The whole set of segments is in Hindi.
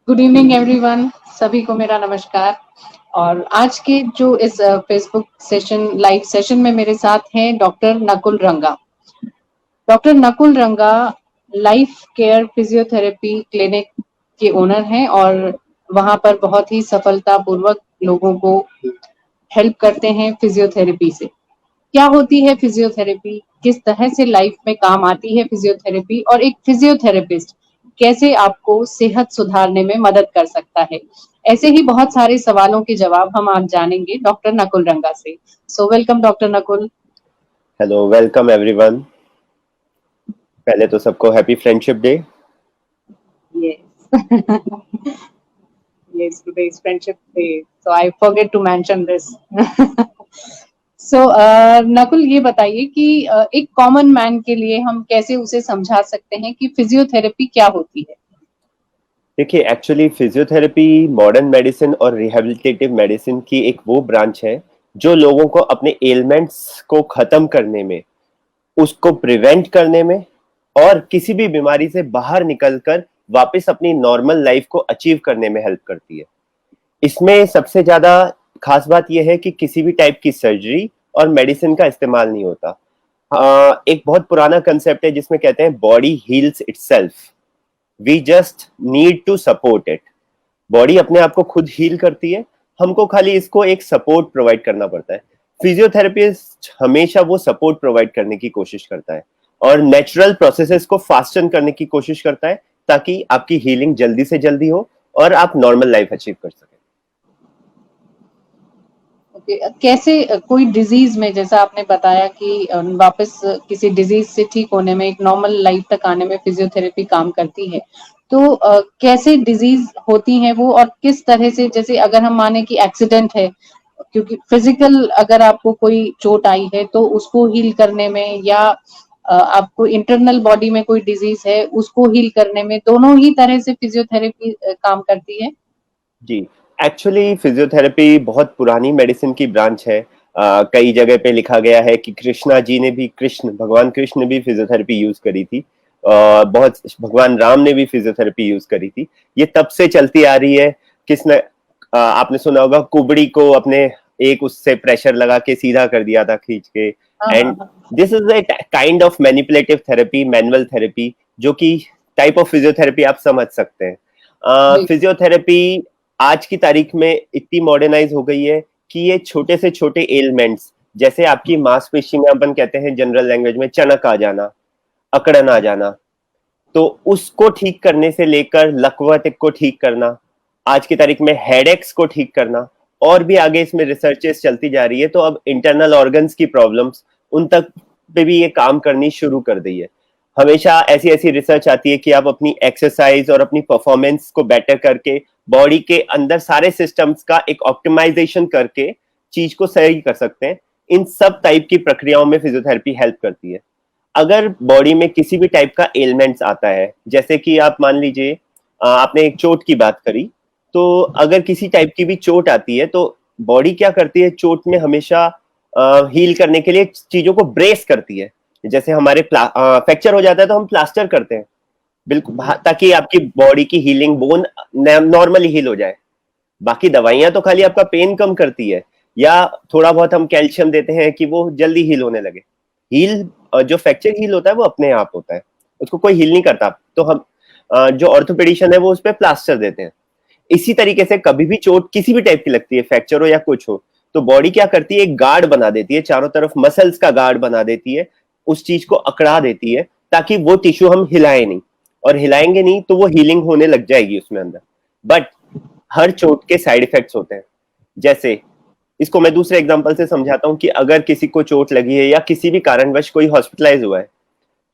गुड इवनिंग एवरीवन, सभी को मेरा नमस्कार। और आज के जो इस फेसबुक सेशन लाइव सेशन में मेरे साथ हैं डॉक्टर नकुल रंगा। डॉक्टर नकुल रंगा लाइफ केयर फिजियोथेरेपी क्लिनिक के ओनर हैं और वहां पर बहुत ही सफलतापूर्वक लोगों को हेल्प करते हैं फिजियोथेरेपी से। क्या होती है फिजियोथेरेपी, किस तरह से लाइफ में काम आती है फिजियोथेरेपी, और एक फिजियोथेरेपिस्ट कैसे आपको सेहत सुधारने में मदद कर सकता है, ऐसे ही बहुत सारे सवालों के जवाब हम आज जानेंगे डॉक्टर नकुल रंगा से। So welcome doctor Nakul. Hello, welcome everyone. पहले तो सबको happy friendship day. Yes yes, today is friendship day, so I forget to mention this. सो नकुल, ये बताइए कि एक कॉमन मैन के लिए हम कैसे उसे समझा सकते हैं कि फिजियोथेरेपी क्या होती है। देखिए, एक्चुअली फिजियोथेरेपी मॉडर्न मेडिसिन और रिहैबिलिटेटिव मेडिसिन की एक वो ब्रांच है जो लोगों को अपने एलिमेंट्स को खत्म करने में, उसको प्रिवेंट करने में और किसी भी बीमारी से बाहर निकलकर वापस अपनी नॉर्मल लाइफ को अचीव करने में हेल्प करती है। इसमें सबसे ज्यादा खास बात यह है कि किसी भी टाइप की सर्जरी और मेडिसिन का इस्तेमाल नहीं होता। एक बहुत पुराना कंसेप्ट है जिसमें कहते हैं body heals itself, we just need to support it. Body अपने आप को खुद हील करती है, हमको खाली इसको एक सपोर्ट प्रोवाइड करना पड़ता है। फिजियोथेरेपिस्ट हमेशा वो सपोर्ट प्रोवाइड करने की कोशिश करता है और नेचुरल प्रोसेसेस को फास्टन करने की कोशिश करता है ताकि आपकी हीलिंग जल्दी से जल्दी हो और आप नॉर्मल लाइफ अचीव कर सकें। कैसे कोई डिजीज में, जैसा आपने बताया कि वापस किसी डिजीज से ठीक होने में, एक नॉर्मल लाइफ तक आने में फिजियोथेरेपी काम करती है, तो कैसे डिजीज होती हैं वो, और किस तरह से, जैसे अगर हम माने कि एक्सीडेंट है, क्योंकि फिजिकल अगर आपको कोई चोट आई है तो उसको हील करने में, या आपको इंटरनल बॉडी में कोई डिजीज है उसको हील करने में, दोनों ही तरह से फिजियोथेरेपी काम करती है। जी, एक्चुअली फिजियोथेरेपी बहुत पुरानी मेडिसिन की ब्रांच है। कई जगह पे लिखा गया है कि भगवान कृष्ण ने भी फिजियोथेरेपी यूज करी थी। बहुत भगवान राम ने भी फिजियोथेरेपी यूज करी थी। ये तब से चलती आ रही है। किसने आपने सुना होगा, कुबड़ी को अपने एक उससे प्रेशर लगा के सीधा कर दिया था खींच के। हाँ हाँ एंड हाँ। This is a kind of manipulative therapy, manual therapy, जो कि टाइप ऑफ फिजियोथेरेपी आप समझ सकते हैं। बिल्कुल। फिजियोथेरेपी आज की तारीख में इतनी मॉडर्नाइज हो गई है कि ये छोटे से छोटे एलिमेंट्स, जैसे आपकी मांसपेशी में अपन कहते हैं जनरल लैंग्वेज में चनक आ जाना, अकड़न आ जाना, तो उसको ठीक करने से लेकर लकवा को ठीक करना, आज की तारीख में हेडेक्स को ठीक करना, और भी आगे इसमें रिसर्चेस चलती जा रही है। तो अब इंटरनल ऑर्गन्स की प्रॉब्लम्स, उन तक पे भी ये काम करनी शुरू कर दी है। हमेशा ऐसी ऐसी रिसर्च आती है कि आप अपनी एक्सरसाइज और अपनी परफॉर्मेंस को बेटर करके बॉडी के अंदर सारे सिस्टम्स का एक ऑप्टिमाइजेशन करके चीज को सही कर सकते हैं। इन सब टाइप की प्रक्रियाओं में फिजियोथेरेपी हेल्प करती है। अगर बॉडी में किसी भी टाइप का एलिमेंट्स आता है, जैसे कि आप मान लीजिए, आपने एक चोट की बात करी, तो अगर किसी टाइप की भी चोट आती है तो बॉडी क्या करती है, चोट में हमेशा हील करने के लिए चीजों को ब्रेस करती है। जैसे हमारे फ्रैक्चर हो जाता है तो हम प्लास्टर करते हैं, बिल्कुल, ताकि आपकी बॉडी की हीलिंग, बोन नॉर्मली हील हो जाए। बाकी दवाइयां तो खाली आपका पेन कम करती है, या थोड़ा बहुत हम कैल्शियम देते हैं कि वो जल्दी हील होने लगे। हील, जो फ्रैक्चर हील होता है वो अपने आप होता है, उसको कोई हील नहीं करता। तो हम जो ऑर्थोपेडिशियन है वो उस पर प्लास्टर देते हैं। इसी तरीके से कभी भी चोट किसी भी टाइप की लगती है, फ्रैक्चर हो या कुछ हो, तो बॉडी क्या करती है, एक गार्ड बना देती है, चारों तरफ मसल्स का गार्ड बना देती है, उस चीज को अकड़ा देती है ताकि वो टिश्यू हम हिलाए नहीं, और हिलाएंगे नहीं तो वो हीलिंग होने लग जाएगी उसमें अंदर। बट हर चोट के साइड इफेक्ट्स होते हैं। जैसे, इसको मैं दूसरे एग्जांपल से समझाता हूं कि अगर किसी को चोट लगी है या किसी भी कारणवश कोई हॉस्पिटलाइज हुआ है,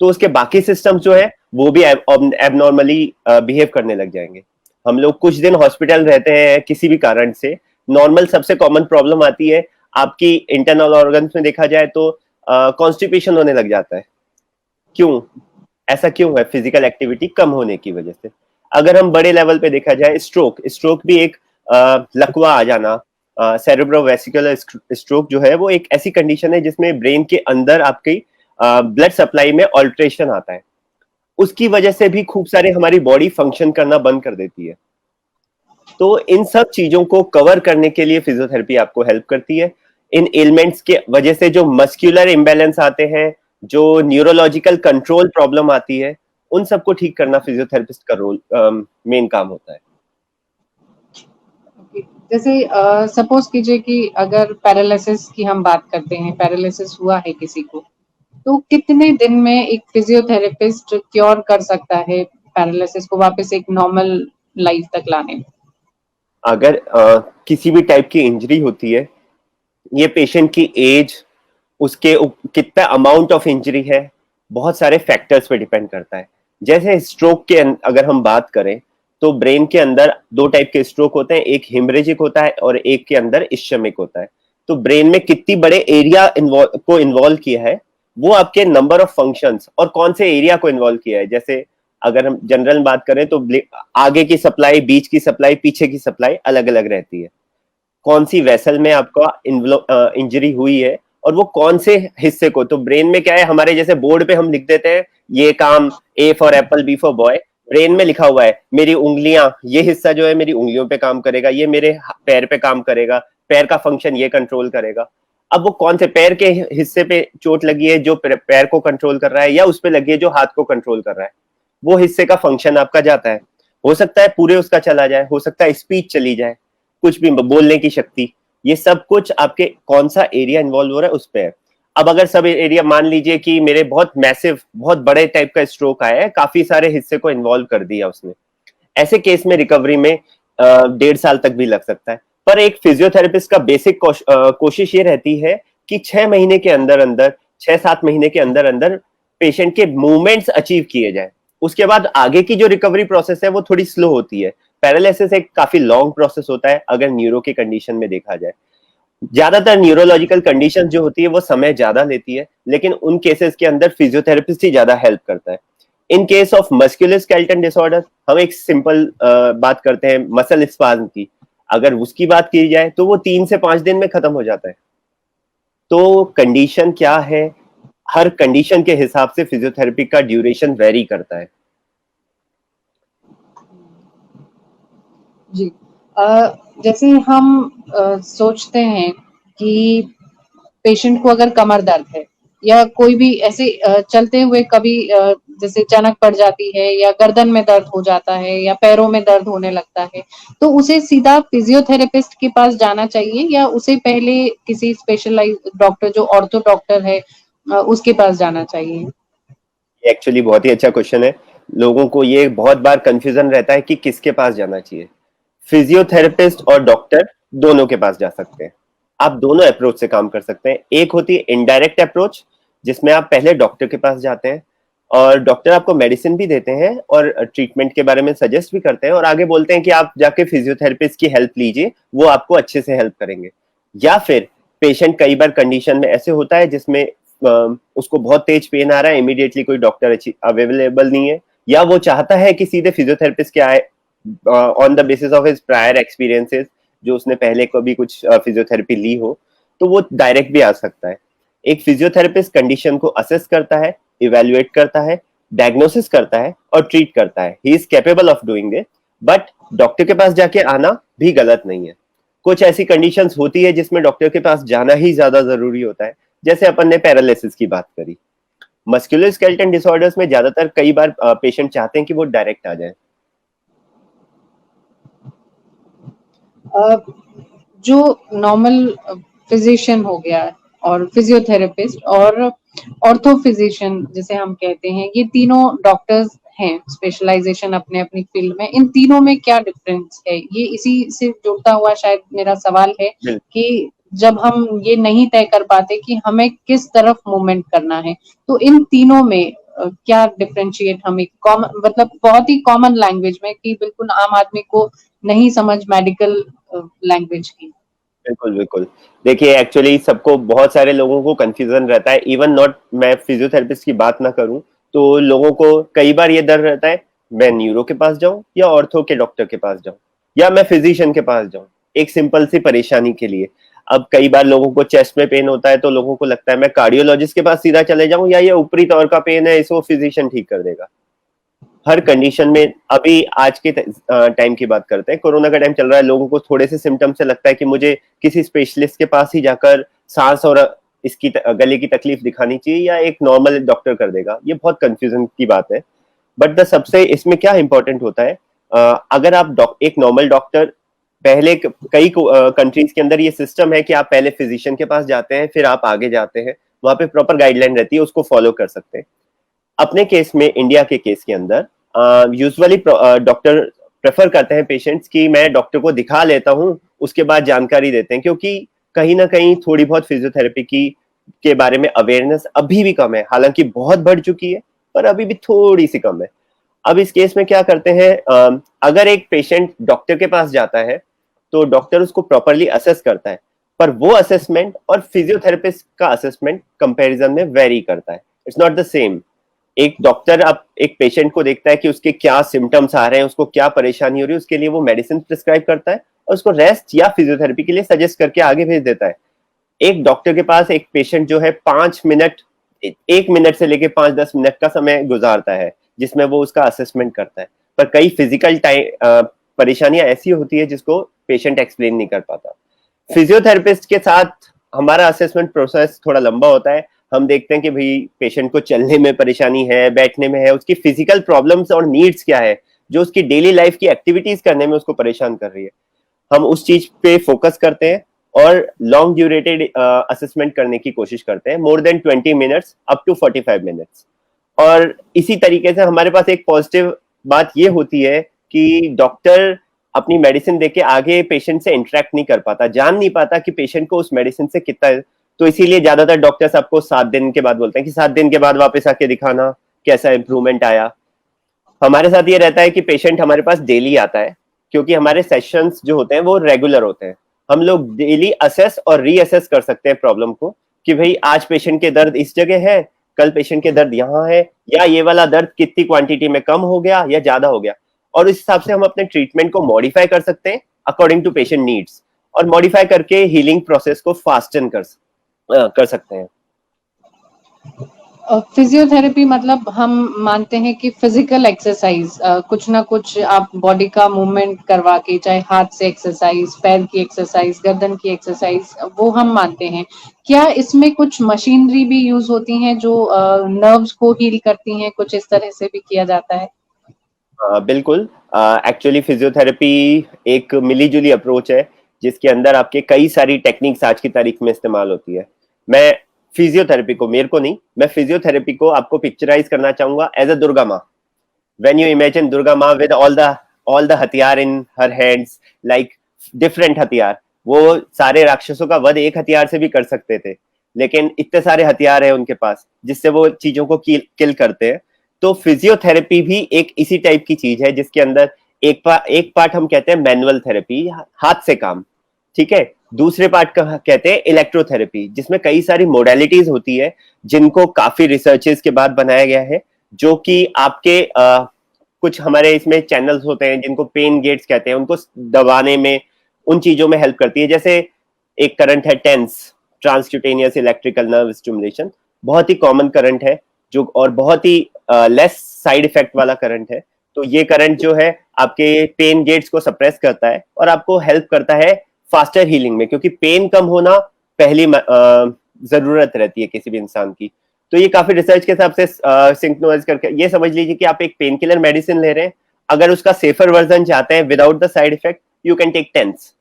तो उसके बाकी सिस्टम्स जो है वो भी एबनॉर्मली बिहेव करने लग जाएंगे। हम लोग कुछ दिन हॉस्पिटल रहते हैं किसी भी कारण से। नॉर्मल सबसे कॉमन प्रॉब्लम आती है आपकी इंटरनल ऑर्गन्स में, देखा जाए तो कॉन्स्टिपेशन होने लग जाता है। क्यों? ऐसा क्यों है? फिजिकल एक्टिविटी कम होने की वजह से। अगर हम बड़े लेवल पे देखा जाए, स्ट्रोक भी एक लकवा आ जाना, सेरेब्रोवेसिकुलर स्ट्रोक जो है वो एक ऐसी कंडीशन है जिसमें ब्रेन के अंदर आपकी ब्लड सप्लाई में ऑल्ट्रेशन आता है। उसकी वजह से भी खूब सारे हमारी बॉडी फंक्शन करना बंद कर देती है। तो इन सब चीजों को कवर करने के लिए फिजियोथेरेपी आपको हेल्प करती है। इन एलिमेंट्स के वजह से जो मस्कुलर इम्बैलेंस आते हैं, जो न्यूरोलॉजिकल कंट्रोल प्रॉब्लम आती है, उन सबको ठीक करना फिजियोथेरेपिस्ट का रोल मेन काम होता है। जैसे सपोज कीजिए कि अगर पैरालिसिस की हम बात करते हैं, पैरालिसिस हुआ है किसी को, तो कितने दिन में एक फिजियोथेरेपिस्ट क्योर कर सकता है पैरालिसिस को, वापस एक नॉर्मल लाइफ तक लाने में? अगर किसी भी टाइप की इंजरी होती है, ये पेशेंट की एज, उसके कितना अमाउंट ऑफ इंजरी है, बहुत सारे फैक्टर्स पे डिपेंड करता है। जैसे स्ट्रोक के अगर हम बात करें, तो ब्रेन के अंदर दो टाइप के स्ट्रोक होते हैं, एक हिमरेजिक होता है और एक के अंदर इश्चमिक होता है। तो ब्रेन में कितनी बड़े एरिया को इन्वॉल्व किया है, वो आपके नंबर ऑफ फंक्शंस और कौन से एरिया को इन्वॉल्व किया है। जैसे अगर हम जनरल बात करें तो आगे की सप्लाई, बीच की सप्लाई, पीछे की सप्लाई अलग अलग रहती है। कौन सी वेसल में आपका इंजरी हुई है और वो कौन से हिस्से को। तो ब्रेन में क्या है, हमारे जैसे बोर्ड पे हम लिख देते हैं ये काम, A for apple, B for boy, brain में लिखा हुआ है मेरी उंगलियां, ये हिस्सा जो है मेरी उंगलियों पे काम करेगा, ये मेरे पैर पे काम करेगा, पैर का फंक्शन ये कंट्रोल करेगा। अब वो कौन से पैर के हिस्से पे चोट लगी है जो पैर को कंट्रोल कर रहा है, या उस पे लगी है जो हाथ को कंट्रोल कर रहा है, वो हिस्से का फंक्शन आपका जाता है। हो सकता है पूरे उसका चला जाए, हो सकता है स्पीच चली जाए, कुछ भी बोलने की शक्ति, ये सब कुछ आपके कौन सा एरिया इन्वॉल्व हो रहा है उस पे है। अब अगर सब एरिया, मान लीजिए कि मेरे बहुत मैसिव, बहुत बड़े टाइप का स्ट्रोक आया है, काफी सारे हिस्से को इन्वॉल्व कर दिया उसने, ऐसे केस में रिकवरी में 1.5 साल तक भी लग सकता है। पर एक फिजियोथेरेपिस्ट का बेसिक कोशिश ये रहती है कि 6 महीने के अंदर अंदर, 6-7 महीने के अंदर अंदर पेशेंट के मूवमेंट्स अचीव किए जाए। उसके बाद आगे की जो रिकवरी प्रोसेस है वो थोड़ी स्लो होती है। पैरालिसिस एक काफी लॉन्ग प्रोसेस होता है अगर न्यूरो के कंडीशन में देखा जाए। ज्यादातर न्यूरोलॉजिकल कंडीशन जो होती है वो समय ज्यादा लेती है, लेकिन उन केसेस के अंदर फिजियोथेरेपिस्ट ही ज्यादा हेल्प करता है। In case of musculoskeletal disorder, हम एक सिंपल बात करते हैं मसल स्पाज्म की, अगर उसकी बात की जाए तो वो 3 से 5 दिन में खत्म हो जाता है। तो कंडीशन क्या है, हर कंडीशन के हिसाब से फिजियोथेरेपी का ड्यूरेशन वेरी करता है। जी। जैसे हम सोचते हैं कि पेशेंट को अगर कमर दर्द है या कोई भी ऐसे चलते हुए कभी जैसे चनक पड़ जाती है या गर्दन में दर्द हो जाता है या पैरों में दर्द होने लगता है, तो उसे सीधा फिजियोथेरेपिस्ट के पास जाना चाहिए या उसे पहले किसी स्पेशलाइज्ड डॉक्टर जो ऑर्थो डॉक्टर है उसके पास जाना चाहिए? एक्चुअली बहुत ही अच्छा क्वेश्चन है। लोगों को ये बहुत बार कंफ्यूजन रहता है कि किसके पास जाना चाहिए। फिजियोथेरेपिस्ट और डॉक्टर दोनों के पास जा सकते हैं। आप दोनों अप्रोच से काम कर सकते हैं। एक होती है इनडायरेक्ट अप्रोच, जिसमें आप पहले डॉक्टर के पास जाते हैं और डॉक्टर आपको मेडिसिन भी देते हैं और ट्रीटमेंट के बारे में सजेस्ट भी करते हैं और आगे बोलते हैं कि आप जाके फिजियोथेरेपिस्ट की हेल्प लीजिए, वो आपको अच्छे से हेल्प करेंगे। या फिर पेशेंट कई बार कंडीशन में ऐसे होता है जिसमें उसको बहुत तेज पेन आ रहा है, इमीडिएटली कोई डॉक्टर अच्छी अवेलेबल नहीं है, या वो चाहता है कि सीधे फिजियोथेरेपिस्ट के आए on the basis of his prior experiences, जो उसने पहले कभी कुछ फिजियोथेरेपी ली हो, तो वो डायरेक्ट भी आ सकता है। एक फिजियोथेरेपिस्ट कंडीशन को असेस करता है, इवेल्युएट करता है, डायग्नोसिस करता है और ट्रीट करता है। He is capable of doing it, but doctor के पास जाके आना भी गलत नहीं है। कुछ ऐसी कंडीशंस होती है जिसमें डॉक्टर के पास जाना ही ज्यादा जरूरी होता है, जैसे अपन ने पैरालिसिस की बात करी। मस्कुलोस्केलेटल डिसऑर्डर्स में ज्यादातर कई बार पेशेंट चाहते हैं कि वो डायरेक्ट आ जाए। जो नॉर्मल फिजिशियन हो गया और फिजियोथेरेपिस्ट और ऑर्थो फिजिशियन जिसे हम कहते हैं, ये तीनों डॉक्टर्स हैं, स्पेशलाइजेशन अपने अपनी फील्ड में। इन तीनों में क्या डिफरेंस है? ये इसी से जुड़ता हुआ शायद मेरा सवाल है कि जब हम ये नहीं तय कर पाते कि हमें किस तरफ मूवमेंट करना है, तो इन तीनों में क्या डिफरेंशिएट हमें कॉमन, मतलब बहुत ही कॉमन लैंग्वेज में कि बिल्कुल आम आदमी को नहीं समझ मेडिकल लैंग्वेज की? बिल्कुल बिल्कुल। देखिए एक्चुअली सबको, बहुत सारे लोगों को कंफ्यूजन रहता है। इवन नॉट, मैं फिजियोथेरेपिस्ट की बात ना करूं तो लोगों को कई बार ये डर रहता है, मैं न्यूरो के पास जाऊं या ऑर्थो के डॉक्टर के पास जाऊं या मैं फिजिशियन के पास जाऊं, एक सिंपल सी परेशानी के लिए। अब कई बार लोगों को चेस्ट में पेन होता है तो लोगों को लगता है मैं कार्डियोलॉजिस्ट के पास सीधा चले जाऊं या ये ऊपरी तौर का पेन है इसको फिजिशियन ठीक कर देगा। हर कंडीशन में। अभी आज के टाइम की बात करते हैं, कोरोना का टाइम चल रहा है, लोगों को थोड़े से सिम्टम से लगता है कि मुझे किसी स्पेशलिस्ट के पास ही जाकर सांस और इसकी गले की तकलीफ दिखानी चाहिए या एक नॉर्मल डॉक्टर कर देगा। ये बहुत कंफ्यूजन की बात है। बट द सबसे इसमें क्या इंपॉर्टेंट होता है, अगर आप एक नॉर्मल डॉक्टर, पहले कई कंट्रीज के अंदर ये सिस्टम है कि आप पहले फिजिशियन के पास जाते हैं, फिर आप आगे जाते हैं, वहां पे प्रॉपर गाइडलाइन रहती है, उसको फॉलो कर सकते हैं। अपने केस में, इंडिया के केस के अंदर यूजुअली डॉक्टर प्रेफर करते हैं पेशेंट्स की मैं डॉक्टर को दिखा लेता हूं, उसके बाद जानकारी देते हैं, क्योंकि कहीं ना कहीं थोड़ी बहुत फिजियोथेरेपी की के बारे में अवेयरनेस अभी भी कम है। हालांकि बहुत बढ़ चुकी है, पर अभी भी थोड़ी सी कम है। अब इस केस में क्या करते हैं, अगर एक पेशेंट डॉक्टर के पास जाता है तो डॉक्टर उसको प्रॉपरली असेस करता है, पर वो असेसमेंट और फिजियोथेरेपिस्ट का असेसमेंट कंपैरिजन में वेरी करता है। It's not the same. एक डॉक्टर अब एक पेशेंट को देखता है कि उसके क्या सिम्टम्स आ रहे हैं, उसको क्या परेशानी हो रही है, उसके लिए वो मेडिसिन प्रिस्क्राइब करता है और उसको रेस्ट या फिजियोथेरेपी के लिए सजेस्ट करके आगे भेज देता है। एक डॉक्टर के पास एक पेशेंट जो है 5 मिनट, 1 मिनट से लेके 5-10 मिनट का समय गुजारता है जिसमें वो उसका असेसमेंट करता है। पर कई फिजिकल परेशानियां ऐसी होती है जिसको पेशेंट एक्सप्लेन नहीं कर पाता। फिजियोथेरेपिस्ट के साथ हमारा असेसमेंट प्रोसेस थोड़ा लंबा होता है। हम देखते हैं कि भाई पेशेंट को चलने में परेशानी है, बैठने में है, उसकी फिजिकल प्रॉब्लम्स और नीड्स क्या है जो उसकी डेली लाइफ की एक्टिविटीज करने में उसको परेशान कर रही है। हम उस चीज पे फोकस करते हैं और लॉन्ग ड्यूरेटेड असेसमेंट करने की कोशिश करते हैं, more than 20 minutes up to 45 minutes. और इसी तरीके से हमारे पास एक पॉजिटिव बात ये होती है कि डॉक्टर अपनी मेडिसिन देके आगे पेशेंट से इंटरेक्ट नहीं कर पाता, जान नहीं पाता कि पेशेंट को उस मेडिसिन से कितना। तो इसीलिए ज्यादातर डॉक्टर्स आपको 7 दिन के बाद बोलते हैं कि 7 दिन के बाद वापस आके दिखाना, कैसा इंप्रूवमेंट आया। हमारे साथ ये रहता है कि पेशेंट हमारे पास डेली आता है, क्योंकि हमारे सेशंस जो होते हैं वो रेगुलर होते हैं। हम लोग डेली असेस और रीअसेस कर सकते हैं प्रॉब्लम को, कि भाई आज पेशेंट के दर्द इस जगह है, कल पेशेंट के दर्द यहाँ है, या ये वाला दर्द कितनी क्वांटिटी में कम हो गया या ज्यादा हो गया। और इस हिसाब से हम अपने ट्रीटमेंट को मॉडिफाई कर सकते हैं अकॉर्डिंग टू पेशेंट नीड्स, और मॉडिफाई करके हीलिंग प्रोसेस को फास्टन कर सकते हैं। फिजियोथेरेपी मतलब हम मानते हैं कि फिजिकल एक्सरसाइज, कुछ ना कुछ आप बॉडी का मूवमेंट करवा के, चाहे हाथ से एक्सरसाइज, पैर की एक्सरसाइज, गर्दन की एक्सरसाइज, वो हम मानते हैं। क्या इसमें कुछ मशीनरी भी यूज होती हैं जो नर्व्स को हील करती हैं? कुछ इस तरह से भी किया जाता है? बिल्कुल। एक्चुअली फिजियोथेरेपी एक मिली जुली अप्रोच है जिसके अंदर आपके कई सारी टेक्निक्स आज की तारीख में इस्तेमाल होती है। मैं फिजियोथेरेपी को, मेरे को नहीं, मैं फिजियोथेरेपी को आपको पिक्चराइज करना चाहूंगा एज अ दुर्गा माँ। व्हेन यू इमेजिन दुर्गा माँ विद ऑल द हथियार इन हर हैंड्स, लाइक डिफरेंट हथियार। वो सारे राक्षसों का वध एक हथियार से भी कर सकते थे, लेकिन इतने सारे हथियार है उनके पास जिससे वो चीजों को किल करते हैं। तो फिजियोथेरेपी भी एक इसी टाइप की चीज है जिसके अंदर एक पार्ट हम कहते हैं मैनुअल थेरेपी, हाथ से काम, ठीक है। दूसरे पार्ट का कहते हैं इलेक्ट्रोथेरेपी, जिसमें कई सारी मोडालिटीज होती है जिनको काफी रिसर्चेस के बाद बनाया गया है, जो कि आपके कुछ हमारे इसमें चैनल्स होते हैं जिनको पेन गेट्स कहते हैं, उनको दबाने में, उन चीजों में हेल्प करती है। जैसे एक करंट है TENS, transcutaneous electrical nerve stimulation, बहुत ही कॉमन करंट है जो, और बहुत ही लेस साइड इफेक्ट वाला करंट है। तो ये करंट जो है आपके पेन गेट्स को सप्रेस करता है और आपको हेल्प करता है फास्टर हीलिंग में, क्योंकि पेन कम होना पहली जरूरत रहती है किसी भी इंसान की। तो ये काफी रिसर्च के हिसाब से सिंक्रोनाइज करके, ये समझ लीजिए कि आप एक पेन किलर मेडिसिन ले रहे हैं, अगर उसका सेफर वर्जन चाहते हैं without the side effect, you can take TENS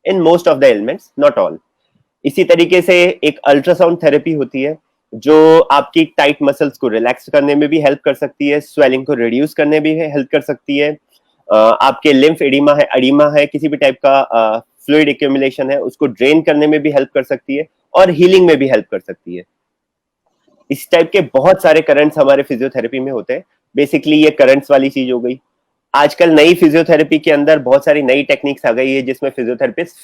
in most of the elements, not all. इसी तरीके से एक अल्ट्रासाउंड थेरेपी होती है जो आपकी टाइट मसल्स को रिलैक्स करने में भी हेल्प कर सकती है, स्वेलिंग को रिड्यूस करने में भी हेल्प कर सकती है। आपके लिम्फ एडिमा है किसी भी टाइप का फ्लूइड एक्यूमुलेशन है, उसको ड्रेन करने में भी हेल्प कर सकती है और हीलिंग में भी हेल्प कर सकती है। इस टाइप के बहुत सारे करंट्स हमारे फिजियोथेरेपी में होते हैं। बेसिकली ये करंट्स वाली चीज हो गई। आजकल नई फिजियोथेरेपी के अंदर बहुत सारी नई टेक्निक्स आ गई है जिसमें फिजियोथेरेपिस्ट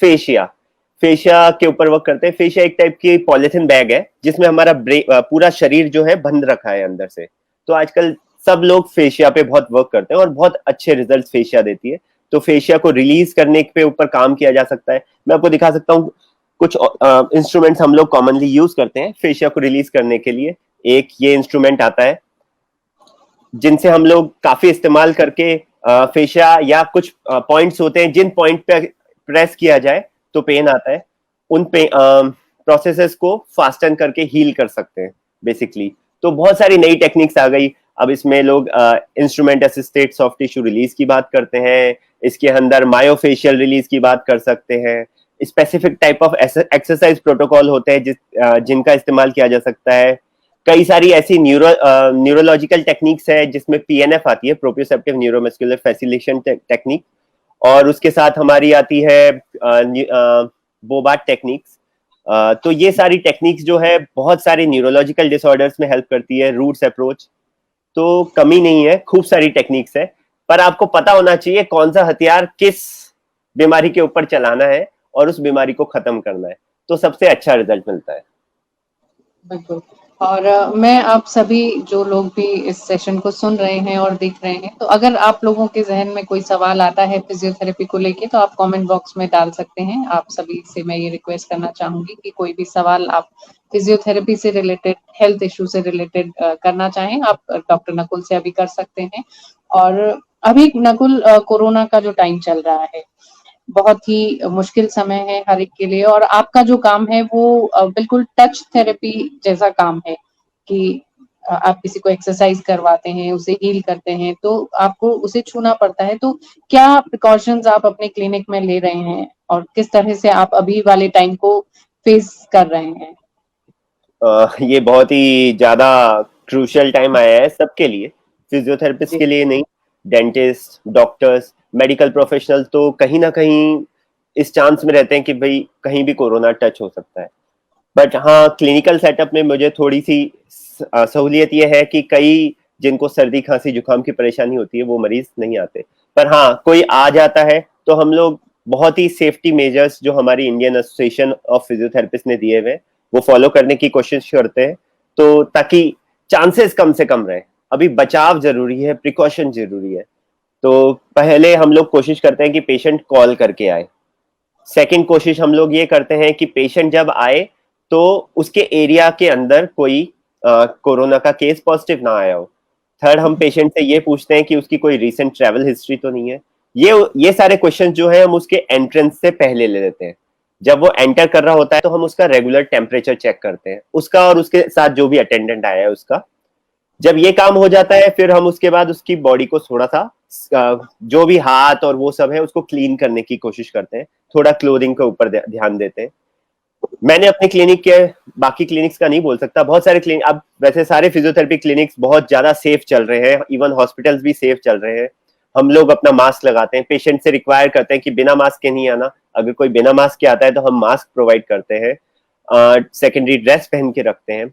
फेशिया के ऊपर वर्क करते हैं। फेशिया एक टाइप की पॉलिथीन बैग है जिसमें हमारा पूरा शरीर जो है बंद रखा है अंदर से। तो आजकल सब लोग फेशिया पे बहुत वर्क करते हैं और बहुत अच्छे रिजल्ट फेशिया देती है। तो फेशिया को रिलीज करने पे ऊपर काम किया जा सकता है। मैं आपको दिखा सकता हूँ कुछ इंस्ट्रूमेंट्स हम लोग कॉमनली यूज करते हैं फेशिया को रिलीज करने के लिए। एक ये इंस्ट्रूमेंट आता है, जिनसे हम लोग काफी इस्तेमाल करके फेशिया या कुछ पॉइंट्स होते हैं जिन पॉइंट पे प्रेस किया जाए तो पेन आता है, उन पे प्रोसेसेस को फास्टन करके हील कर सकते हैं बेसिकली। तो बहुत सारी नई टेक्निक्स आ गई। अब इसमें लोग instrument assisted soft tissue release की बात करते हैं, इसके अंदर मायोफेशियल रिलीज की बात कर सकते हैं, specific type of exercise protocol होते हैं जिनका इस्तेमाल किया जा सकता है। कई सारी ऐसी न्यूरोलॉजिकल टेक्निक्स है जिसमें पीएनएफ आती है, प्रोप्रियोसेप्टिव न्यूरोमस्कुलर फैसिलिटेशन टेक्निक, और उसके साथ हमारी आती है बोबार्ट टेक्निक्स। तो ये सारी टेक्निक्स जो है बहुत सारे न्यूरोलॉजिकल डिसऑर्डर्स में हेल्प करती है, रूट्स अप्रोच। तो कमी नहीं है, खूब सारी टेक्निक्स है, पर आपको पता होना चाहिए कौन सा हथियार किस बीमारी के ऊपर चलाना है और उस बीमारी को खत्म करना है, तो सबसे अच्छा रिजल्ट मिलता है। बिल्कुल। और मैं आप सभी जो लोग भी इस सेशन को सुन रहे हैं और देख रहे हैं, तो अगर आप लोगों के ज़हन में कोई सवाल आता है फिजियोथेरेपी को लेके, तो आप कमेंट बॉक्स में डाल सकते हैं। आप सभी से मैं ये रिक्वेस्ट करना चाहूंगी कि कोई भी सवाल आप फिजियोथेरेपी से रिलेटेड, हेल्थ इशू से रिलेटेड करना चाहें, आप डॉक्टर नकुल से अभी कर सकते हैं। और अभी नकुल, कोरोना का जो टाइम चल रहा है, बहुत ही मुश्किल समय है हर एक के लिए, और आपका जो काम है वो बिल्कुल टच थेरेपी जैसा काम है कि आप किसी को एक्सरसाइज करवाते हैं, उसे हील करते हैं, तो आपको उसे छूना पड़ता है। तो क्या प्रिकॉशंस आप अपने क्लिनिक में ले रहे हैं और किस तरह से आप अभी वाले टाइम को फेस कर रहे हैं? ये बहुत ही ज्यादा क्रूशियल टाइम आया है सबके लिए, फिजियोथेरेपिस्ट जी। के लिए नहीं, डेंटिस्ट, डॉक्टर्स, मेडिकल प्रोफेशनल तो कहीं ना कहीं इस चांस में रहते हैं कि भाई कहीं भी कोरोना टच हो सकता है। बट हाँ, क्लिनिकल सेटअप में मुझे थोड़ी सी सहूलियत ये है कि कई जिनको सर्दी खांसी जुकाम की परेशानी होती है वो मरीज नहीं आते, पर हाँ कोई आ जाता है तो हम लोग बहुत ही सेफ्टी मेजर्स जो हमारी इंडियन एसोसिएशन ऑफ फिजियोथेरेपिस्ट ने दिए हुए वो फॉलो करने की कोशिश करते हैं, तो ताकि चांसेस कम से कम रहे। अभी बचाव जरूरी है, प्रिकॉशन जरूरी है। तो पहले हम लोग कोशिश करते हैं कि पेशेंट कॉल करके आए। सेकंड कोशिश हम लोग ये करते हैं कि पेशेंट जब आए तो उसके एरिया के अंदर कोई कोरोना का केस पॉजिटिव ना आया हो। थर्ड, हम पेशेंट से ये पूछते हैं कि उसकी कोई रीसेंट ट्रैवल हिस्ट्री तो नहीं है। ये सारे क्वेश्चन जो है हम उसके एंट्रेंस से पहले ले लेते हैं। जब वो एंटर कर रहा होता है तो हम उसका रेगुलर टेम्परेचर चेक करते हैं, उसका और उसके साथ जो भी अटेंडेंट आया है उसका। जब ये काम हो जाता है फिर हम उसके बाद उसकी बॉडी को थोड़ा सा जो भी हाथ और वो सब है उसको क्लीन करने की कोशिश करते हैं, थोड़ा क्लोथिंग के ऊपर ध्यान देते हैं। मैंने अपने क्लिनिक के, बाकी क्लिनिक्स का नहीं बोल सकता, बहुत सारे क्लिनिक अब वैसे सारे फिजियोथेरेपी क्लिनिक्स बहुत ज्यादा सेफ चल रहे हैं, इवन हॉस्पिटल्स भी सेफ चल रहे हैं। हम लोग अपना मास्क लगाते हैं, पेशेंट से रिक्वायर करते हैं कि बिना मास्क के नहीं आना। अगर कोई बिना मास्क के आता है तो हम मास्क प्रोवाइड करते हैं, सेकेंडरी ड्रेस पहन के रखते हैं।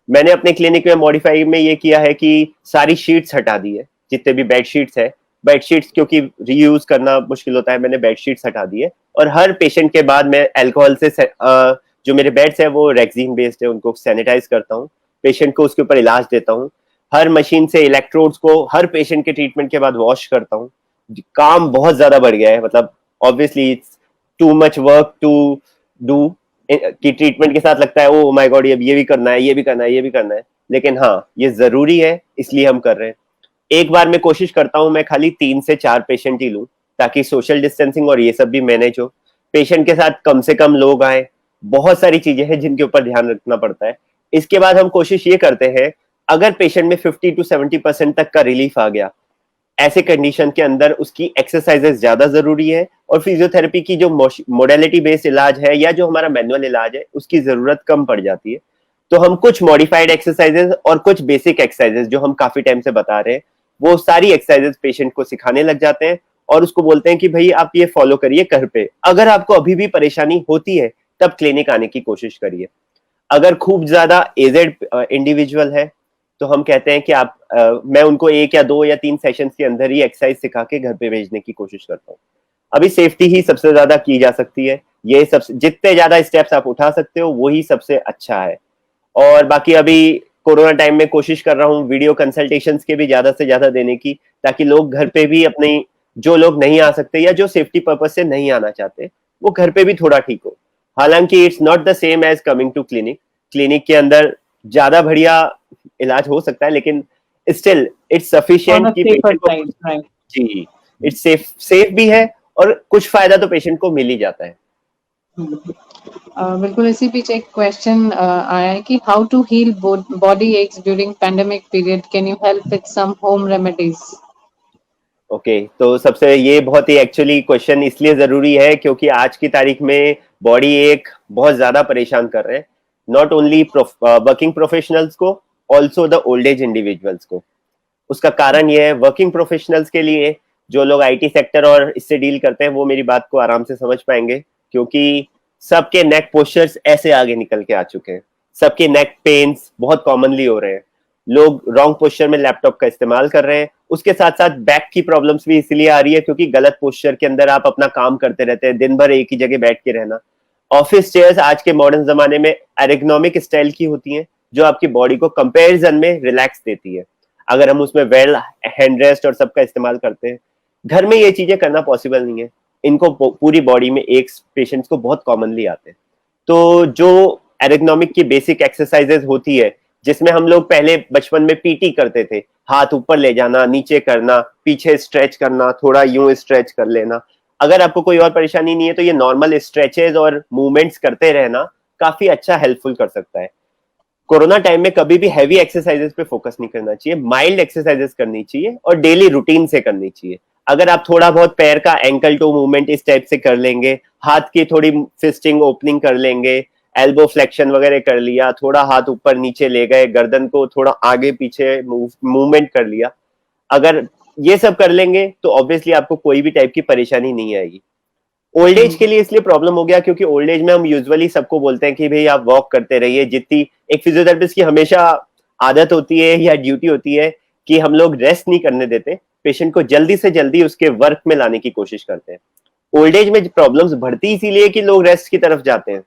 मैंने अपने क्लिनिक में मॉडिफाई में ये किया है कि सारी शीट्स हटा दी है, जितने भी बेड शीट्स है, बेड शीट्स क्योंकि रीयूज करना मुश्किल होता है, मैंने बेड शीट्स हटा दी है। और हर पेशेंट के बाद मैं अल्कोहल से जो मेरे बेड्स है वो रेक्सीन बेस्ड है, उनको सैनिटाइज करता हूँ, पेशेंट को उसके ऊपर इलाज देता हूँ। हर मशीन से इलेक्ट्रोड्स को हर पेशेंट के ट्रीटमेंट के बाद वॉश करता हूँ। काम बहुत ज्यादा बढ़ गया है, मतलब obviously it's too much work to do, कि ट्रीटमेंट के साथ लगता है ओ माय गॉड अब ये भी करना है, ये भी करना है, ये भी करना है, लेकिन हाँ ये जरूरी है इसलिए हम कर रहे हैं। एक बार मैं कोशिश करता हूँ मैं खाली 3 से 4 पेशेंट ही लूं, ताकि सोशल डिस्टेंसिंग और ये सब भी मैनेज हो, पेशेंट के साथ कम से कम लोग आए। बहुत सारी चीजें हैं जिनके ऊपर ध्यान रखना पड़ता है। इसके बाद हम कोशिश ये करते हैं, अगर पेशेंट में 50 to 70% तक का रिलीफ आ गया, ऐसे कंडीशन के अंदर उसकी एक्सरसाइजेस ज्यादा जरूरी है, और फिजियोथेरेपी की जो मोडेलिटी बेस्ड इलाज है या जो हमारा मैनुअल इलाज है उसकी जरूरत कम पड़ जाती है। तो हम कुछ मॉडिफाइड एक्सरसाइजेस और कुछ बेसिक एक्सरसाइजेस जो हम काफी टाइम से बता रहे हैं वो सारी एक्सरसाइजेस पेशेंट को सिखाने लग जाते हैं, और उसको बोलते हैं कि भाई आप ये फॉलो करिए घर पे। अगर आपको अभी भी परेशानी होती है तब क्लिनिक आने की कोशिश करिए। अगर खूब ज्यादा एजेड इंडिविजुअल है तो हम कहते हैं कि आप मैं उनको 1 या 2 या 3 सेशंस के अंदर ही एक्सरसाइज सिखा के घर पे भेजने की कोशिश करता हूँ। अभी सेफ्टी ही सबसे ज्यादा की जा सकती है, ये सबसे जितने ज्यादा स्टेप्स आप उठा सकते हो वही सबसे अच्छा है। और बाकी अभी कोरोना टाइम में कोशिश कर रहा हूँ वीडियो कंसल्टेशंस के भी ज्यादा से ज्यादा देने की, ताकि लोग घर पे भी अपनी, जो लोग नहीं आ सकते या जो सेफ्टी पर्पज से नहीं आना चाहते, वो घर पे भी थोड़ा ठीक हो। हालांकि it's not the same as coming to clinic, clinic के अंदर ज्यादा बढ़िया इलाज हो सकता है, लेकिन still it's On sufficient the कि safer पेशेंट को side, right? जी इट्स सेफ भी है और कुछ फायदा तो पेशेंट को मिल ही जाता है। बिल्कुल इसी बीच एक क्वेश्चन आया है कि how to heal body x during pandemic period, can you help with some home remedies? Okay तो सबसे ये बहुत ही एक्चुअली क्वेश्चन इसलिए जरूरी है क्योंकि आज की तारीख में बॉडी एक बहुत ज्यादा परेशान कर रहे हैं, नॉट ओनली वर्किंग प्रोफेशनल्स को, also the old age individuals को। उसका कारण ये है, वर्किंग प्रोफेशनल्स के लिए जो लोग आईटी सेक्टर और इससे डील करते हैं वो मेरी बात को आराम से समझ पाएंगे, क्योंकि सबके नेक पोस्चर्स ऐसे आगे निकल के आ चुके हैं, सबके नेक पेन्स बहुत कॉमनली हो रहे हैं, लोग रॉन्ग पोस्चर में लैपटॉप का इस्तेमाल कर रहे हैं, उसके साथ साथ बैक की प्रॉब्लम्स भी इसलिए आ रही है क्योंकि गलत पोस्चर के अंदर आप अपना काम करते रहते हैं, दिन भर एक ही जगह बैठ के रहना। ऑफिस चेयर्स आज के मॉडर्न जमाने में एर्गोनॉमिक स्टाइल की होती हैं जो आपकी बॉडी को कंपैरिजन में रिलैक्स देती है। अगर हम उसमें वेल हैंड रेस्ट और सबका इस्तेमाल करते हैं, घर में ये चीजें करना पॉसिबल नहीं है, इनको पूरी बॉडी में एक पेशेंट्स को बहुत कॉमनली आते हैं। तो जो एर्गोनॉमिक की बेसिक एक्सरसाइजेज होती है जिसमें हम लोग पहले बचपन में पीटी करते थे, हाथ ऊपर ले जाना, नीचे करना, पीछे स्ट्रेच करना, थोड़ा यूं स्ट्रेच कर लेना, अगर आपको कोई और परेशानी नहीं है तो ये नॉर्मल स्ट्रेचेज और मूवमेंट्स करते रहना काफी अच्छा हेल्पफुल कर सकता है। कोरोना टाइम में कभी भी हैवी एक्सरसाइजेस पे फोकस नहीं करना चाहिए, माइल्ड एक्सरसाइजेस करनी चाहिए और डेली रूटीन से करनी चाहिए। अगर आप थोड़ा बहुत पैर का एंकल टू मूवमेंट इस टाइप से कर लेंगे, हाथ की थोड़ी फिस्टिंग ओपनिंग कर लेंगे, एल्बो फ्लेक्शन वगैरह कर लिया, थोड़ा हाथ ऊपर नीचे ले गए, गर्दन को थोड़ा आगे पीछे मूवमेंट कर लिया, अगर ये सब कर लेंगे तो ऑब्वियसली आपको कोई भी टाइप की परेशानी नहीं आएगी। ओल्ड एज के लिए इसलिए प्रॉब्लम हो गया क्योंकि ओल्ड एज में हम यूजुअली सबको बोलते हैं कि भाई आप वॉक करते रहिए, जितनी एक फिजियोथेरेपिस्ट की हमेशा आदत होती है या ड्यूटी होती है कि हम लोग रेस्ट नहीं करने देते, पेशेंट को जल्दी से जल्दी उसके वर्क में लाने की कोशिश करते हैं। ओल्ड एज में प्रॉब्लम्स बढ़ती इसीलिए कि लोग रेस्ट की तरफ जाते हैं।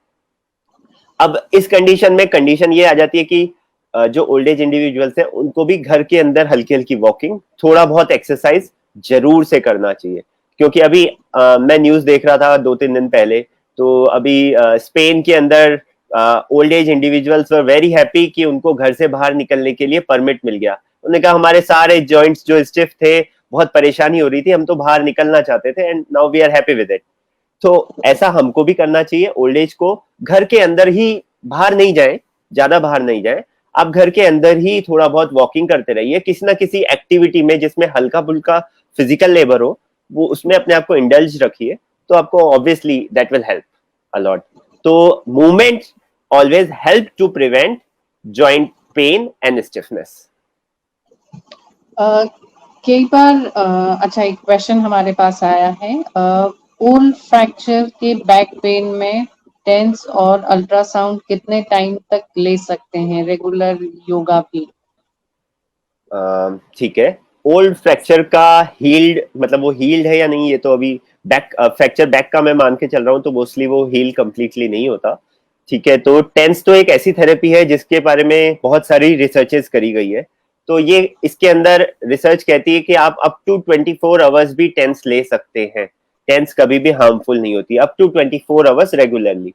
अब इस कंडीशन में कंडीशन ये आ जाती है कि जो ओल्ड एज इंडिविजुअल्स हैं उनको भी घर के अंदर हल्की हल्की वॉकिंग, थोड़ा बहुत एक्सरसाइज जरूर से करना चाहिए। क्योंकि अभी मैं न्यूज देख रहा था 2-3 दिन पहले, तो अभी स्पेन के अंदर old age individuals were very happy कि उनको घर से बाहर निकलने के लिए परमिट मिल गया। उन्होंने कहा हमारे सारे जॉइंट्स जो स्टिफ थे, बहुत परेशानी हो रही थी, हम तो बाहर निकलना चाहते थे and now we are happy with it. तो ऐसा हमको भी करना चाहिए, ओल्ड एज को घर के अंदर ही, बाहर नहीं जाए, ज्यादा बाहर नहीं जाए, आप घर के अंदर ही थोड़ा बहुत वॉकिंग करते रहिए, किसी ना किसी एक्टिविटी में जिसमें हल्का फुल्का फिजिकल लेबर हो, वो उसमें अपने आप को इंडल्ज रखिए, तो आपको obviously that will help a lot. तो movement always help to prevent joint pain and stiffness. कई बार अच्छा एक क्वेश्चन हमारे पास आया है, ओल फ्रैक्चर के बैक पेन में टेंस और अल्ट्रासाउंड कितने टाइम तक ले सकते हैं, रेगुलर योगा भी? ठीक है, ओल्ड फ्रैक्चर का हील्ड मतलब वो हील्ड है या नहीं, ये तो अभी बैक फ्रैक्चर बैक का मैं मान के चल रहा हूँ, तो मोस्टली वो हील कंप्लीटली नहीं होता। ठीक है, तो टेंस तो एक ऐसी थेरेपी है जिसके बारे में बहुत सारी रिसर्चेस करी गई है। तो ये इसके अंदर रिसर्च कहती है कि आप अप टू 24 आवर्स भी टेंस ले सकते हैं, टेंस कभी भी हार्मफुल नहीं होती, अप टू 24 आवर्स रेगुलरली।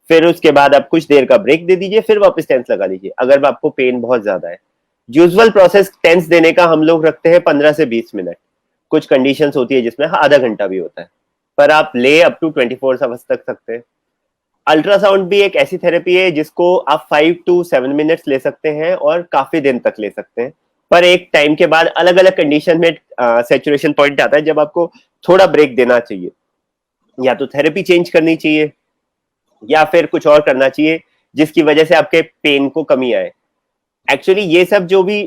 फिर उसके बाद आप कुछ देर का ब्रेक दे दीजिए, फिर वापस टेंस लगा लीजिए अगर आपको पेन बहुत ज्यादा है। यूजुअल प्रोसेस टेंस देने का हम लोग रखते हैं 15 से 20 मिनट, कुछ कंडीशंस होती है जिसमें आधा घंटा भी होता है, पर आप ले अप टू 24 आवर्स तक सकते हैं। अल्ट्रासाउंड भी एक ऐसी थेरेपी है जिसको आप 5 to 7 मिनट्स ले सकते हैं और काफी दिन तक ले सकते हैं, पर एक टाइम के बाद अलग अलग कंडीशन में सैचुरेशन पॉइंट आता है जब आपको थोड़ा ब्रेक देना चाहिए, या तो थेरेपी चेंज करनी चाहिए या फिर कुछ और करना चाहिए जिसकी वजह से आपके पेन को कमी आए। एक्चुअली ये सब जो भी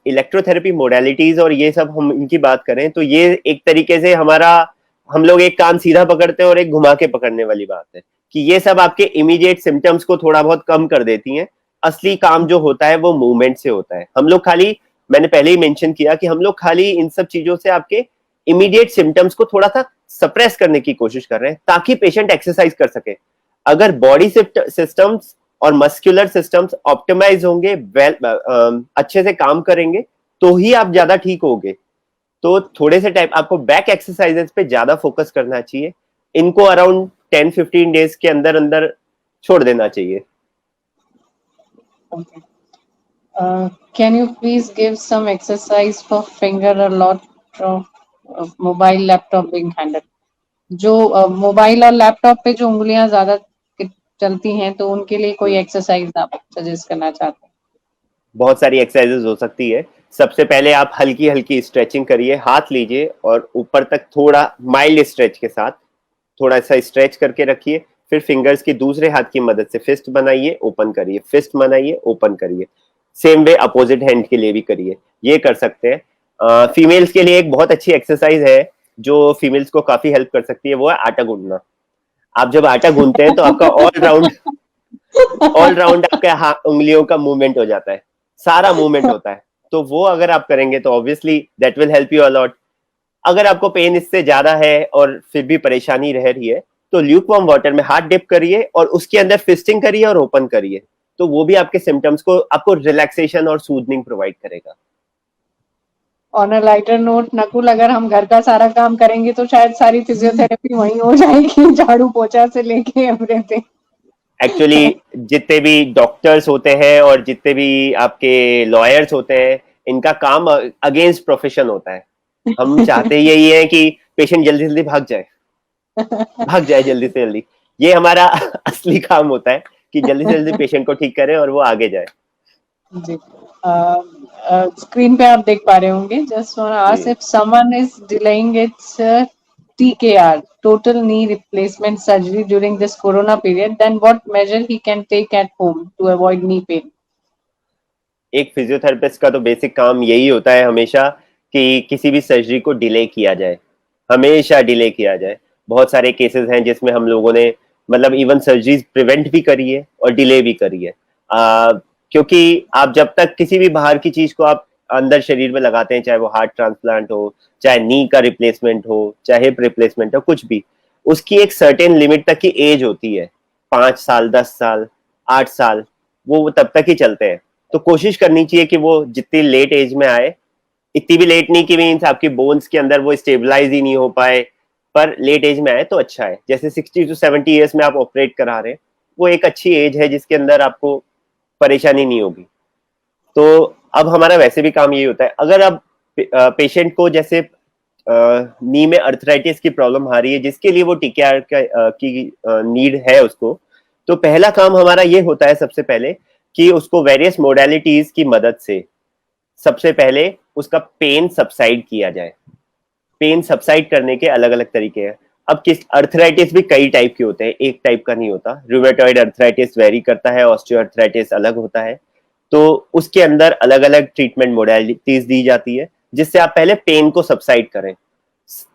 इलेक्ट्रोथेरेपी मोडालिटीज और ये सब हम इनकी बात करें तो ये एक तरीके से हमारा, हम लोग एक कान सीधा पकड़ते हैं और एक घुमा के पकड़ने वाली बात है कि ये सब आपके इमीडिएट सिम्टम्स को थोड़ा बहुत कम कर देती हैं। असली काम जो होता है वो मूवमेंट से होता है। हम लोग खाली, मैंने पहले ही मेंशन किया कि हम लोग खाली इन सब चीजों से आपके इमीडिएट सिम्टम्स को थोड़ा सा सप्रेस करने की कोशिश कर रहे हैं ताकि पेशेंट एक्सरसाइज कर सके। अगर बॉडी सिस्टम्स और मस्कुलर सिस्टम्स ऑप्टिमाइज होंगे, अच्छे से काम करेंगे, तो ही आप ज्यादा ठीक होगे। तो थोड़े से टाइम आपको बैक एक्सरसाइजेस पे ज्यादा फोकस करना चाहिए, इनको अराउंड 10-15 डेज के अंदर अंदर छोड़ देना चाहिए। Okay. Can you please give some exercise for finger a lot of mobile laptop being handled? जो मोबाइल और लैपटॉप पे जो उंगलियां ज्यादा चलती हैं तो उनके लिए कोई एक्सरसाइज आप सजेस्ट करना चाहते हैं? बहुत सारी एक्सरसाइजेज हो सकती है। सबसे पहले आप हल्की हल्की स्ट्रेचिंग करिए, हाथ लीजिए और ऊपर तक थोड़ा माइल्ड स्ट्रेच के साथ थोड़ा सा स्ट्रेच करके रखिए। फिर फिंगर्स की दूसरे हाथ की मदद से फिस्ट बनाइए, ओपन करिए, फिस्ट बनाइए, ओपन करिए। सेम वे अपोजिट हैंड के लिए भी करिए, ये कर सकते हैं। फीमेल्स के लिए एक बहुत अच्छी एक्सरसाइज है जो फीमेल्स को काफी हेल्प कर सकती है, वो है आटा गूंदना। आप जब आटा गूंदते हैं तो आपका ऑल राउंड आपके उंगलियों का मूवमेंट हो जाता है, सारा मूवमेंट होता है। तो वो अगर आप करेंगे तो obviously that will help you a lot. अगर आपको पेन इससे ज्यादा है और फिर भी परेशानी रह रही है तो ल्यूकवार्म वाटर में हाथ डिप करिए और उसके अंदर फिस्टिंग करिए और ओपन करिए, तो वो भी आपके सिम्टम्स को आपको रिलैक्सेशन और सूदनिंग प्रोवाइड करेगा। On a lighter note Nakul, अगर हम घर का सारा काम करेंगे तो शायद सारी फिजियोथेरेपी वहीं हो जाएगी, झाड़ू पोछा से लेके एवरीथिंग। एक्चुअली जितने भी डॉक्टर्स होते हैं और जितने भी आपके लॉयर्स होते हैं, इनका काम अगेंस्ट प्रोफेशन होता है। हम चाहते यही है कि पेशेंट जल्दी जल्दी भाग जाए जल्दी से जल्दी। ये हमारा असली काम होता है कि जल्दी से जल्दी पेशेंट को ठीक करें और वो आगे जाए। जी, स्क्रीन पे आप देख पा रहे होंगे, जस्ट वांट आस्क जी, if someone is delaying its TKR, total knee replacement surgery during this corona period, then what measure he can take at home to avoid knee pain? एक फिजियोथेरेपिस्ट का तो बेसिक काम यही होता है हमेशा कि किसी भी सर्जरी को डिले किया जाए, हमेशा डिले किया जाए। बहुत सारे केसेस हैं जिसमें हम लोगों ने मतलब इवन सर्जरीज प्रिवेंट भी करी है और डिले भी करी है। क्योंकि आप जब तक किसी भी बाहर की चीज को आप अंदर शरीर में लगाते हैं, चाहे वो हार्ट ट्रांसप्लांट हो, चाहे नी का रिप्लेसमेंट हो, चाहे हिप रिप्लेसमेंट हो, कुछ भी, उसकी एक सर्टेन लिमिट तक की एज होती है। 5 साल, 10 साल, 8 साल, वो तब तक ही चलते हैं। तो कोशिश करनी चाहिए कि वो जितनी लेट एज में आए, इतनी भी लेट नहीं कि मीन्स आपकी बोन्स के अंदर वो स्टेबलाइज ही नहीं हो पाए, पर लेट एज में आए तो अच्छा है। जैसे 60 to 70 ईयर्स में आप ऑपरेट करा रहे हैं, वो एक अच्छी एज है जिसके अंदर आपको परेशानी नहीं होगी। तो अब हमारा वैसे भी काम यही होता है, अगर अब पेशेंट को जैसे नी में अर्थराइटिस की प्रॉब्लम आ रही है जिसके लिए वो टीकेआर की नीड है उसको, तो पहला काम हमारा ये होता है सबसे पहले कि उसको वेरियस मोडालिटीज की मदद से सबसे पहले उसका पेन सबसाइड किया जाए। पेन सबसाइड करने के अलग अलग तरीके हैं। अब किस अर्थराइटिस भी कई टाइप के होते हैं, एक टाइप का नहीं होता। रूमेटॉइड अर्थराइटिस वेरी करता है, ऑस्टियो अर्थराइटिस अलग होता है। तो उसके अंदर अलग अलग ट्रीटमेंट मोडालिटीज दी जाती है जिससे आप पहले पेन को सबसाइड करें।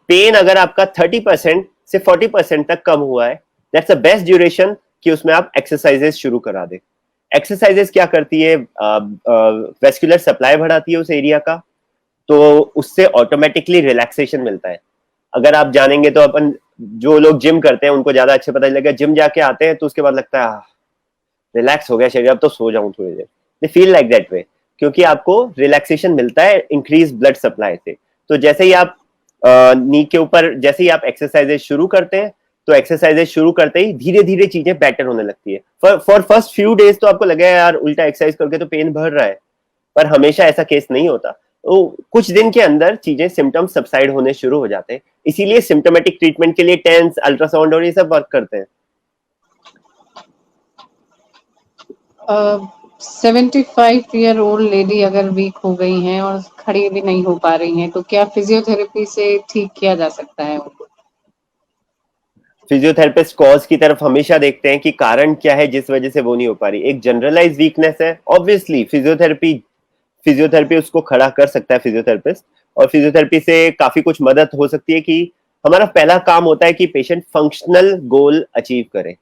पेन अगर आपका 30% से 40% तक कम हुआ है, दैट्स द बेस्ट ड्यूरेशन कि उसमें आप एक्सरसाइजेस शुरू करा दें। एक्सरसाइजेस क्या करती है, वेस्कुलर सप्लाई बढ़ाती है उस एरिया का, तो उससे ऑटोमेटिकली रिलैक्सेशन मिलता है। अगर आप जानेंगे तो अपन जो लोग जिम करते हैं उनको ज्यादा अच्छे पता चलेगा, जिम जाके आते हैं तो उसके बाद लगता है रिलैक्स हो गया शरीर, अब तो सो जाऊं थोड़ी देर। They feel like that way, क्योंकि आपको रिलैक्सेशन मिलता है इंक्रीज ब्लड सप्लाई से। तो जैसे ही आप नी के ऊपर जैसे ही आप एक्सरसाइजेज शुरू करते हैं, तो एक्सरसाइजेज शुरू करते ही धीरे धीरे चीजें बेटर होने लगती है। फॉर फर्स्ट फ्यू डेज तो आपको लगेगा यार उल्टा एक्सरसाइज करके तो पेन बढ़ रहा है, पर हमेशा ऐसा केस नहीं होता। तो कुछ दिन के अंदर चीजें सिम्टम्स सबसाइड होने शुरू हो जाते हैं। इसीलिए सिम्टोमेटिक ट्रीटमेंट के लिए टेंस, अल्ट्रासाउंड और ये सब वर्क करते हैं। 75-year-old लेडी अगर वीक हो गई हैं और खड़ी भी नहीं हो पा रही हैं तो क्या फिजियोथेरेपी से ठीक किया जा सकता है उनको? फिजियोथेरेपिस्ट कॉज की तरफ हमेशा देखते हैं कि कारण क्या है जिस वजह से वो नहीं हो पा रही। एक जनरलाइज वीकनेस है, ऑब्वियसली फिजियोथेरेपी उसको खड़ा कर सकता है फिजियोथेरेपिस्ट, और फिजियोथेरेपी से काफी कुछ मदद हो सकती है। कि हमारा पहला काम होता है कि पेशेंट फंक्शनल गोल अचीव करे।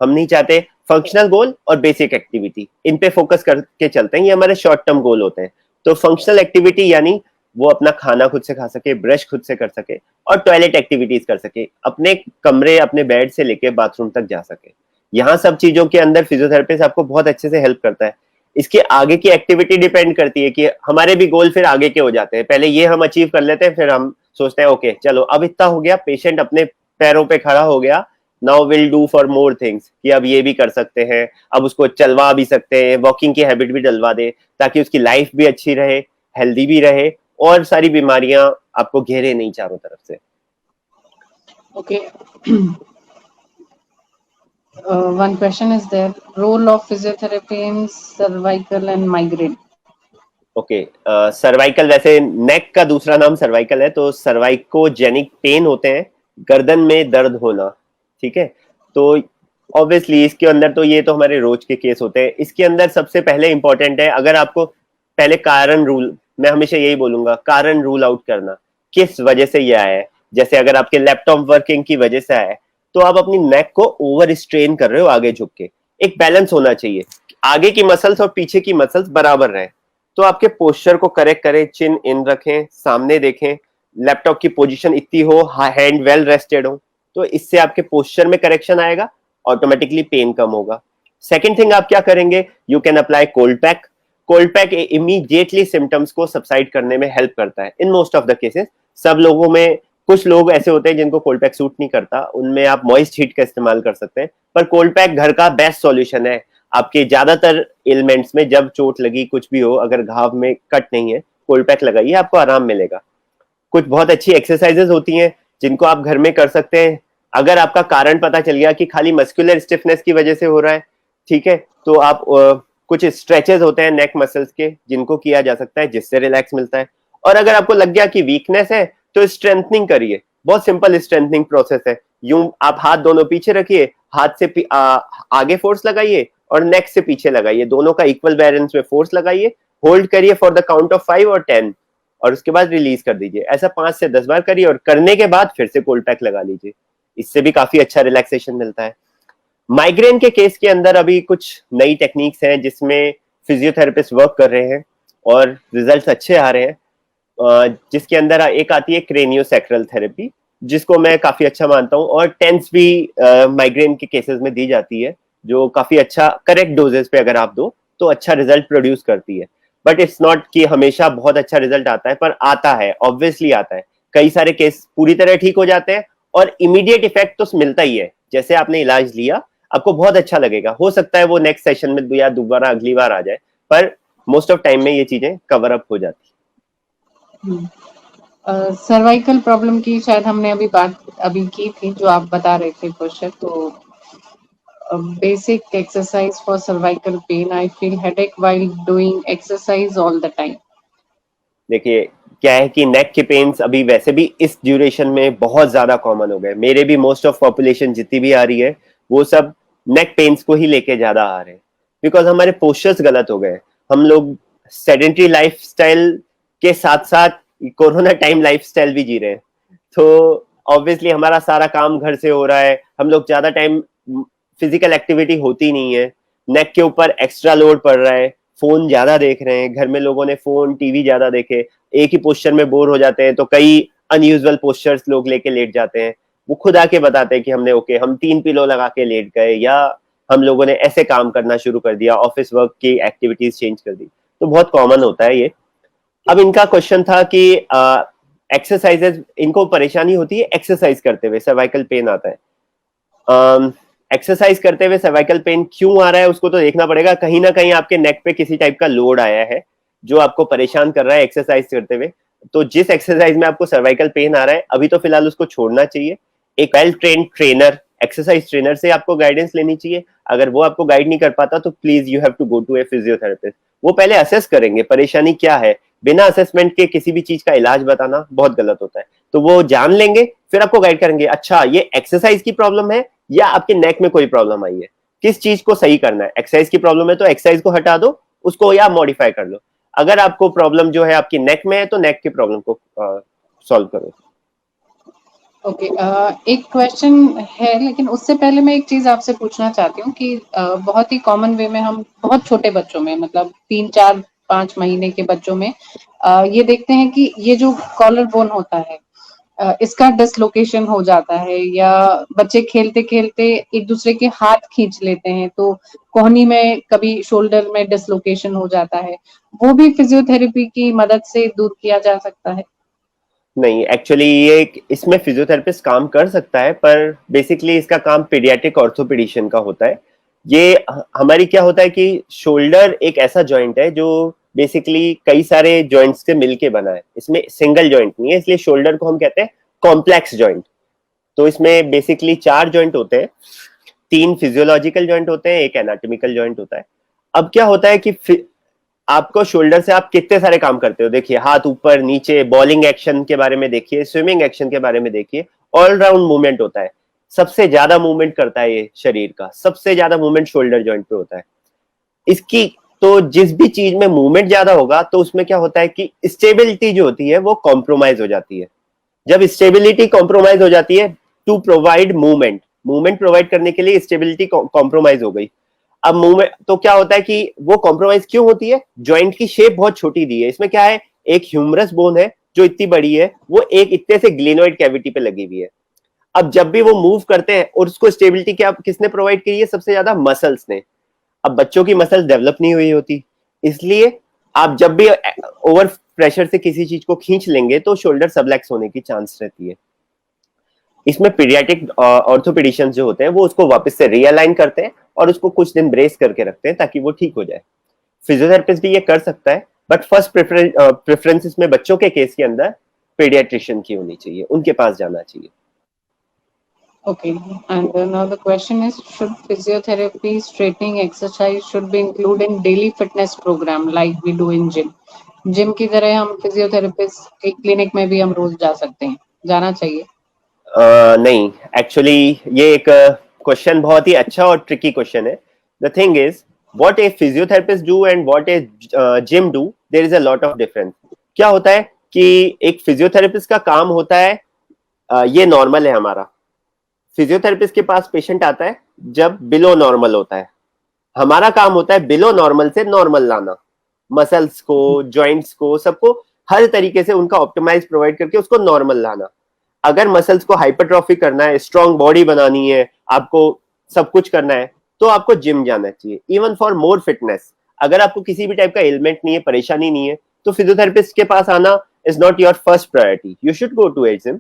हम नहीं चाहते, फंक्शनल गोल और बेसिक एक्टिविटी इन पे फोकस करके चलते हैं, ये हमारे शॉर्ट टर्म गोल होते हैं। तो फंक्शनल एक्टिविटी यानी वो अपना खाना खुद से खा सके, ब्रश खुद से कर सके, और टॉयलेट एक्टिविटीज कर सके, अपने कमरे अपने बेड से लेके बाथरूम तक जा सके। यहाँ सब चीजों के अंदर फिजियोथेरेपिस्ट आपको बहुत अच्छे से हेल्प करता है। इसके आगे की एक्टिविटी डिपेंड करती है कि हमारे भी गोल फिर आगे के हो जाते हैं। पहले ये हम अचीव कर लेते हैं, फिर हम सोचते हैं ओके चलो अब इतना हो गया, पेशेंट अपने पैरों पे खड़ा हो गया, now will do for more things, कि अब ये भी कर सकते हैं, अब उसको चलवा भी सकते हैं, वॉकिंग की हैबिट भी डलवा दे, ताकि उसकी लाइफ भी अच्छी रहे, हेल्दी भी रहे, और सारी बीमारियां आपको घेरे नहीं चारों तरफ से। Okay. One question is there, role of physiotherapy in cervical and migraine. Okay, cervical, वैसे नेक का दूसरा नाम सर्वाइकल है, तो सर्वाइकोजेनिक पेन होते हैं, गर्दन में दर्द होना, ठीक है। तो ऑब्वियसली इसके अंदर तो ये तो हमारे रोज के केस होते हैं। इसके अंदर सबसे पहले इंपॉर्टेंट है, अगर आपको पहले कारण रूल, मैं हमेशा यही बोलूंगा, कारण रूल आउट करना, किस वजह से ये आया है। जैसे अगर आपके लैपटॉप वर्किंग की वजह से आया है, तो आप अपनी नेक को ओवर स्ट्रेन कर रहे हो आगे झुक के। एक बैलेंस होना चाहिए, आगे की मसल्स और पीछे की मसल्स बराबर रहे। तो आपके पोस्चर को करेक्ट करें, चिन इन रखें, सामने देखें, लैपटॉप की पोजीशन इतनी हो, हैंड वेल रेस्टेड हो, तो इससे आपके पोस्चर में करेक्शन आएगा, ऑटोमेटिकली पेन कम होगा। सेकेंड थिंग आप क्या करेंगे, you can apply cold pack. Cold pack immediately symptoms को सबसाइड करने में हेल्प करता है इन मोस्ट ऑफ द केसेस। सब लोगों में, कुछ लोग ऐसे होते हैं जिनको कोल्ड पैक सूट नहीं करता, उनमें आप मॉइस्ट हीट का इस्तेमाल कर सकते हैं, पर कोल्ड पैक घर का बेस्ट सॉल्यूशन है। आपके ज्यादातर एलिमेंट्स में जब चोट लगी, कुछ भी हो, अगर घाव में कट नहीं है, कोल्ड पैक लगाइए, आपको आराम मिलेगा। कुछ बहुत अच्छी एक्सरसाइजेस होती हैं जिनको आप घर में कर सकते हैं। अगर आपका कारण पता चल गया कि खाली मस्कुलर स्टिफनेस की वजह से हो रहा है, ठीक है, तो आप कुछ स्ट्रेचेस होते हैं नेक मसल्स के, जिनको किया जा सकता है, जिससे रिलैक्स मिलता है। और अगर आपको लग गया कि वीकनेस है, तो स्ट्रेंथनिंग करिए, बहुत सिंपल स्ट्रेंथनिंग प्रोसेस है। यूं आप हाथ दोनों पीछे रखिए, हाथ से आगे फोर्स लगाइए और नेक से पीछे लगाइए, दोनों का इक्वल बैलेंस में फोर्स लगाइए, होल्ड करिए फॉर द काउंट ऑफ 5 और 10, और उसके बाद रिलीज कर दीजिए। ऐसा 5 से 10 बार करिए, और करने के बाद फिर से कोल्ड पैक लगा लीजिए, इससे भी काफी अच्छा रिलैक्सेशन मिलता है। माइग्रेन के केस के अंदर अभी कुछ नई टेक्निक्स हैं जिसमें फिजियोथेरेपिस्ट वर्क कर रहे हैं और रिजल्ट्स अच्छे आ रहे हैं, जिसके अंदर एक आती है क्रेनियोसैक्रल थेरेपी, जिसको मैं काफी अच्छा मानता हूँ, और टेंस भी माइग्रेन के केसेस में दी जाती है, जो काफी अच्छा करेक्ट डोजेस पे अगर आप दो तो अच्छा रिजल्ट प्रोड्यूस करती है। बट इट्स नॉट कि हमेशा बहुत अच्छा रिजल्ट आता है, पर आता है, ऑब्वियसली आता है। कई सारे केस पूरी तरह ठीक हो जाते हैं, और इमीडिएट इफेक्ट तो मिलता ही है। जैसे आपने इलाज लिया, आपको बहुत अच्छा लगेगा, हो सकता है वो नेक्स्ट सेशन में या दोबारा अगली बार आ जाए, पर मोस्ट ऑफ टाइम में ये चीजें कवर अप हो जाती है। सर्वाइकल प्रॉब्लम की शायद हमने अभी बात की थी, जो आप बता रहे थे क्वेश्चन, तो basic exercise for cervical pain. I feel headache while doing exercise all the time. देखिए, क्या है कि नेक के पेन्स अभी वैसे भी इस ड्यूरेशन में बहुत ज्यादा कॉमन हो गए। मेरे भी मोस्ट ऑफ पॉपुलेशन जितनी भी आ रही है, वो सब नेक पेन्स को ही लेके ज्यादा आ रहे हैं, बिकॉज हमारे पोस्चर्स गलत हो गए। हम लोग सेडेंटरी लाइफस्टाइल के साथ साथ कोरोना टाइम लाइफस्टाइल भी जी रहे हैं, तो ऑब्वियसली हमारा सारा काम घर से हो रहा है, हम लोग ज्यादा टाइम फिजिकल एक्टिविटी होती नहीं है, नेक के ऊपर एक्स्ट्रा लोड पड़ रहा है, फोन ज्यादा देख रहे हैं, घर में लोगों ने फोन टीवी ज्यादा देखे, एक ही पोस्चर में बोर हो जाते हैं, तो कई अनयूजुअल पोस्चर्स लोग लेके लेट जाते हैं। वो खुद आके बताते हैं कि हमने हम 3 पिलो लगा के लेट गए, या हम लोगों ने ऐसे काम करना शुरू कर दिया, ऑफिस वर्क की एक्टिविटीज चेंज कर दी। तो बहुत कॉमन होता है ये। अब इनका क्वेश्चन था कि एक्सरसाइजेज, इनको परेशानी होती है एक्सरसाइज करते हुए, सर्वाइकल पेन आता है। एक्सरसाइज करते हुए सर्वाइकल पेन क्यों आ रहा है, उसको तो देखना पड़ेगा। कहीं ना कहीं आपके नेक पे किसी टाइप का लोड आया है जो आपको परेशान कर रहा है एक्सरसाइज करते हुए। तो जिस एक्सरसाइज में आपको सर्वाइकल पेन आ रहा है, अभी तो फिलहाल उसको छोड़ना चाहिए। एक well trained trainer, exercise trainer से आपको गाइडेंस लेनी चाहिए। अगर वो आपको गाइड नहीं कर पाता, तो please you have to go to a physiotherapist. वो पहले असेस करेंगे परेशानी क्या है। बिना असेसमेंट के किसी भी चीज का इलाज बताना बहुत गलत होता है। तो वो जान लेंगे, फिर आपको गाइड करेंगे, अच्छा ये एक्सरसाइज की प्रॉब्लम है या आपके नेक में कोई प्रॉब्लम आई है, किस चीज को सही करना है। एक्सरसाइज की प्रॉब्लम है तो एक्सरसाइज को हटा दो, उसको या मॉडिफाई कर लो। अगर आपको प्रॉब्लम जो है आपकी नेक में है, तो नेक की प्रॉब्लम को सॉल्व करो। ओके, एक क्वेश्चन है, लेकिन उससे पहले मैं एक चीज आपसे पूछना चाहती हूँ कि बहुत ही कॉमन वे में हम बहुत छोटे बच्चों में, मतलब 3, 4, 5 महीने के बच्चों में ये देखते हैं कि ये जो कॉलर बोन होता है, इसका डिसलोकेशन हो जाता है, या बच्चे खेलते खेलते एक दूसरे के हाथ खींच लेते हैं, तो कोहनी में कभी शोल्डर में डिसलोकेशन हो जाता है। वो भी फिजियोथेरेपी की मदद से दूर किया जा सकता है। नहीं, एक्चुअली ये इसमें फिजियोथेरेपिस्ट काम कर सकता है, पर बेसिकली इसका काम पीडियाट्रिक ऑर्थोपेडिशियन का होता है। ये हमारी क्या होता है कि शोल्डर एक ऐसा जॉइंट है जो बेसिकली कई सारे जॉइंट्स से मिलके बना है, इसमें सिंगल जॉइंट नहीं है, इसलिए शोल्डर को हम कहते हैं कॉम्प्लेक्स जॉइंट। तो इसमें बेसिकली 4 जॉइंट होते हैं, 3 फिजियोलॉजिकल जॉइंट होते हैं, एक एनाटॉमिकल जॉइंट होता है। अब क्या होता है कि आपको शोल्डर से आप कितने सारे काम करते हो, देखिए हाथ ऊपर नीचे, बॉलिंग एक्शन के बारे में देखिए, स्विमिंग एक्शन के बारे में देखिए, ऑल राउंड मूवमेंट होता है। सबसे ज्यादा मूवमेंट करता है ये शरीर का, सबसे ज्यादा मूवमेंट शोल्डर जॉइंट पे होता है इसकी। तो जिस भी चीज में मूवमेंट ज्यादा होगा तो उसमें क्या होता है कि स्टेबिलिटी जो होती है वो कॉम्प्रोमाइज हो जाती है। जब स्टेबिलिटी कॉम्प्रोमाइज हो जाती है, to provide movement, movement provide करने के लिए स्टेबिलिटी कॉम्प्रोमाइज हो गई। अब मूवमेंट तो क्या होता है कि वो कॉम्प्रोमाइज क्यों होती है, जॉइंट की शेप बहुत छोटी दी है, इसमें क्या है, एक ह्यूमरस बोन है जो इतनी बड़ी है, वो एक इतने से ग्लिनोइड कैविटी पे लगी हुई है। अब जब भी वो मूव करते हैं, और उसको स्टेबिलिटी क्या किसने प्रोवाइड की है, सबसे ज्यादा मसल्स ने। अब बच्चों की मसल्स डेवलप नहीं हुई होती, इसलिए आप जब भी ओवर प्रेशर से किसी चीज को खींच लेंगे तो शोल्डर सबलेक्स होने की चांस रहती है। इसमें पीडियाट्रिक ऑर्थोपेडिशियंस जो होते हैं वो उसको वापस से रीअलाइन करते हैं और उसको कुछ दिन ब्रेस करके रखते हैं ताकि वो ठीक हो जाए। फिजियोथेरेपिस्ट भी ये कर सकता है, बट फर्स्ट प्रेफरेंस इसमें बच्चों के केस के अंदर पीडियाट्रिशियन की होनी चाहिए, उनके पास जाना चाहिए। Okay, and now the question is, should physiotherapy, straightening exercise should be included in daily fitness program like we do in gym? Gym की तरह हम फिजियोथेरेपिस्ट की क्लिनिक में भी हम रोज जा सकते हैं, जाना चाहिए? नहीं, एक्चुअली ये एक क्वेश्चन बहुत ही अच्छा और ट्रिकी क्वेश्चन है। The thing is, what a physiotherapist do and what a gym do, there is a lot of difference. क्या होता है कि एक फिजियोथेरेपिस्ट का काम होता है, ये नॉर्मल है हमारा, फिजियोथेरेपिस्ट के पास पेशेंट आता है जब बिलो नॉर्मल होता है, हमारा काम होता है बिलो नॉर्मल से नॉर्मल लाना, मसल्स को, जॉइंट्स को, सबको हर तरीके से उनका ऑप्टिमाइज प्रोवाइड करके उसको नॉर्मल लाना। अगर मसल्स को हाइपरट्रॉफी करना है, स्ट्रॉन्ग बॉडी बनानी है, आपको सब कुछ करना है, तो आपको जिम जाना चाहिए, इवन फॉर मोर फिटनेस। अगर आपको किसी भी टाइप का एलिमेंट नहीं है, परेशानी नहीं है, तो फिजियोथेरेपिस्ट के पास आना is not your first priority, you should go to a gym.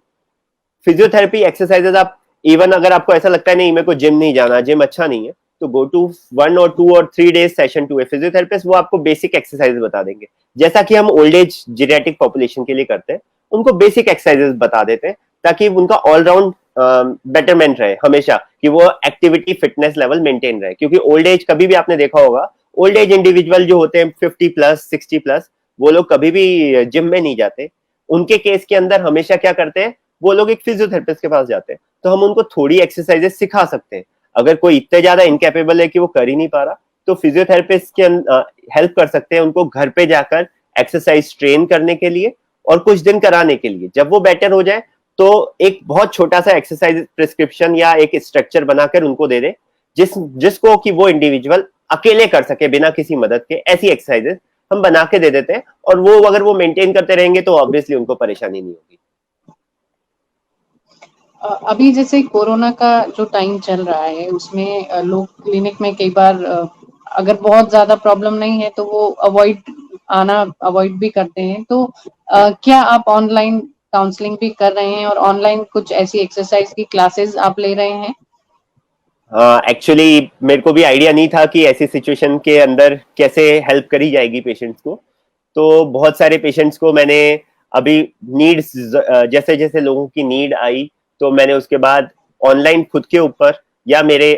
Physiotherapy exercises आप, इवन अगर आपको ऐसा लगता है नहीं मेरे को जिम नहीं जाना, जिम अच्छा नहीं है, तो go to 1 or 2 or 3 days session to a physiotherapist, वो आपको बेसिक एक्सरसाइज बता देंगे, जैसा कि हम ओल्ड एज जीरियाट्रिक पॉपुलेशन के लिए करते हैं, उनको बेसिक एक्सरसाइजेज बता देते हैं ताकि उनका ऑलराउंड बेटरमेंट रहे हमेशा, कि वो एक्टिविटी फिटनेस लेवल मेंटेन रहे। क्योंकि ओल्ड एज, कभी भी आपने देखा होगा, ओल्ड एज इंडिविजुअल जो होते हैं 50+, 60+, वो लोग कभी भी जिम में नहीं जाते। उनके केस के अंदर हमेशा क्या करते हैं, वो लोग एक फिजियोथेरेपिस्ट के पास जाते हैं, तो हम उनको थोड़ी एक्सरसाइजेस सिखा सकते हैं। अगर कोई इतने ज्यादा इनकेपेबल है कि वो कर ही नहीं पा रहा, तो फिजियोथेरेपिस्ट के हेल्प कर सकते हैं उनको घर पे जाकर एक्सरसाइज ट्रेन करने के लिए और कुछ दिन कराने के लिए। जब वो बेटर हो जाए तो एक बहुत छोटा सा एक्सरसाइज प्रिस्क्रिप्शन या एक स्ट्रक्चर बनाकर उनको दे दे, जिसको कि वो इंडिविजुअल अकेले कर सके बिना किसी मदद के। ऐसी एक्सरसाइजेस हम बना के दे देते हैं, और वो अगर वो मेंटेन करते रहेंगे तो ऑब्वियसली उनको परेशानी नहीं होगी। अभी जैसे कोरोना का जो टाइम चल रहा है उसमें लोग क्लिनिक में कई बार अगर बहुत ज्यादा प्रॉब्लम नहीं है तो वो अवॉइड भी करते हैं, तो क्या आप ऑनलाइन काउंसलिंग भी कर रहे हैं और ऑनलाइन कुछ ऐसी एक्सरसाइज की क्लासेस आप ले रहे हैं? एक्चुअली मेरे को भी आइडिया नहीं था कि ऐसी सिचुएशन के अंदर कैसे हेल्प करी जाएगी पेशेंट्स को। तो बहुत सारे पेशेंट्स को मैंने अभी नीड्स, जैसे जैसे लोगों की नीड आई, तो मैंने उसके बाद ऑनलाइन खुद के ऊपर या मेरे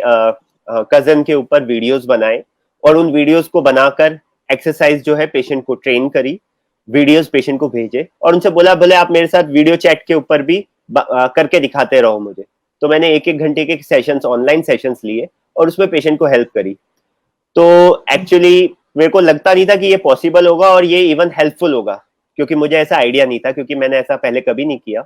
कजन के ऊपर वीडियोस बनाए, और उन वीडियोस को बनाकर एक्सरसाइज जो है पेशेंट को ट्रेन करी, वीडियोस पेशेंट को भेजे, और उनसे बोला बोले आप मेरे साथ वीडियो चैट के ऊपर भी करके दिखाते रहो मुझे। तो मैंने 1-1 घंटे के सेशंस, ऑनलाइन सेशंस लिए और उसमें पेशेंट को हेल्प करी। तो एक्चुअली मेरे को लगता नहीं था कि ये पॉसिबल होगा और ये इवन हेल्पफुल होगा, क्योंकि मुझे ऐसा आइडिया नहीं था, क्योंकि मैंने ऐसा पहले कभी नहीं किया।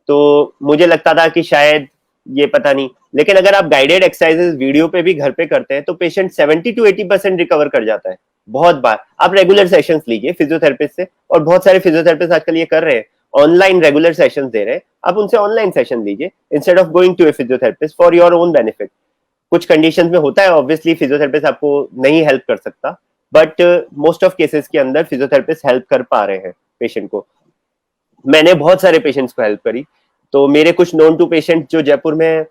तो मुझे लगता था कि शायद ये पता नहीं, लेकिन अगर आप गाइडेड एक्सरसाइजेस वीडियो पे भी घर पे करते हैं तो पेशेंट 70 to 80% रिकवर कर जाता है। बहुत बार आप रेगुलर सेशंस लीजिए फिजियोथेरेपिस्ट से, और बहुत सारे फिजियोथेरेपिस्ट आजकल ये कर रहे हैं, ऑनलाइन रेगुलर सेशंस दे रहे हैं, आप उनसे ऑनलाइन सेशन लीजिए instead of going to a physiotherapist for your own benefit. कुछ कंडीशंस में होता है ऑब्वियसली फिजियोथेरेपिस्ट आपको नहीं हेल्प कर सकता, बट मोस्ट ऑफ केसेस के अंदर फिजियोथेरेपिस्ट हेल्प कर पा रहे हैं पेशेंट को। मैंने बहुत सारे पेशेंट्स को हेल्प करी। तो मेरे कुछ नोन टू पेशेंट जो जयपुर में,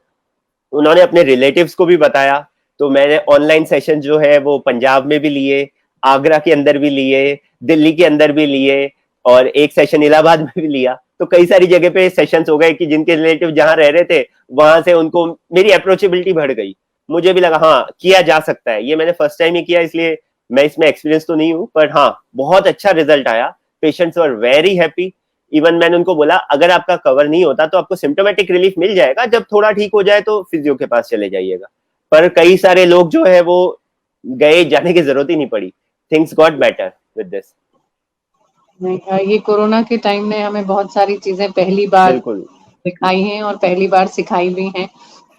उन्होंने अपने रिलेटिव्स को भी बताया। तो मैंने ऑनलाइन सेशन जो है वो पंजाब में भी लिए, आगरा के अंदर भी लिए, दिल्ली के अंदर भी लिए, और एक सेशन इलाहाबाद में भी लिया। तो कई सारी जगह पे सेशंस हो गए कि जिनके रिलेटिव जहां रह रहे थे वहां से उनको मेरी अप्रोचेबिलिटी बढ़ गई। मुझे भी लगा हाँ किया जा सकता है। ये मैंने फर्स्ट टाइम ही किया, इसलिए मैं इसमें एक्सपीरियंस तो नहीं हूँ, पर हाँ बहुत अच्छा रिजल्ट आया। Patients were very happy. Even मैंने उनको बोला अगर आपका कवर नहीं होता तो आपको सिम्टोमेटिक रिलीफ मिल जाएगा, जब थोड़ा ठीक हो जाए तो फिजियो के पास चले जाइएगा। पर कई सारे लोग जो है वो गए, जाने की जरूरत ही नहीं पड़ी। Things got better with this. ये कोरोना के टाइम ने हमें बहुत सारी चीजें पहली बार बिल्कुल। दिखाई हैं और पहली बार सिखाई भी हैं।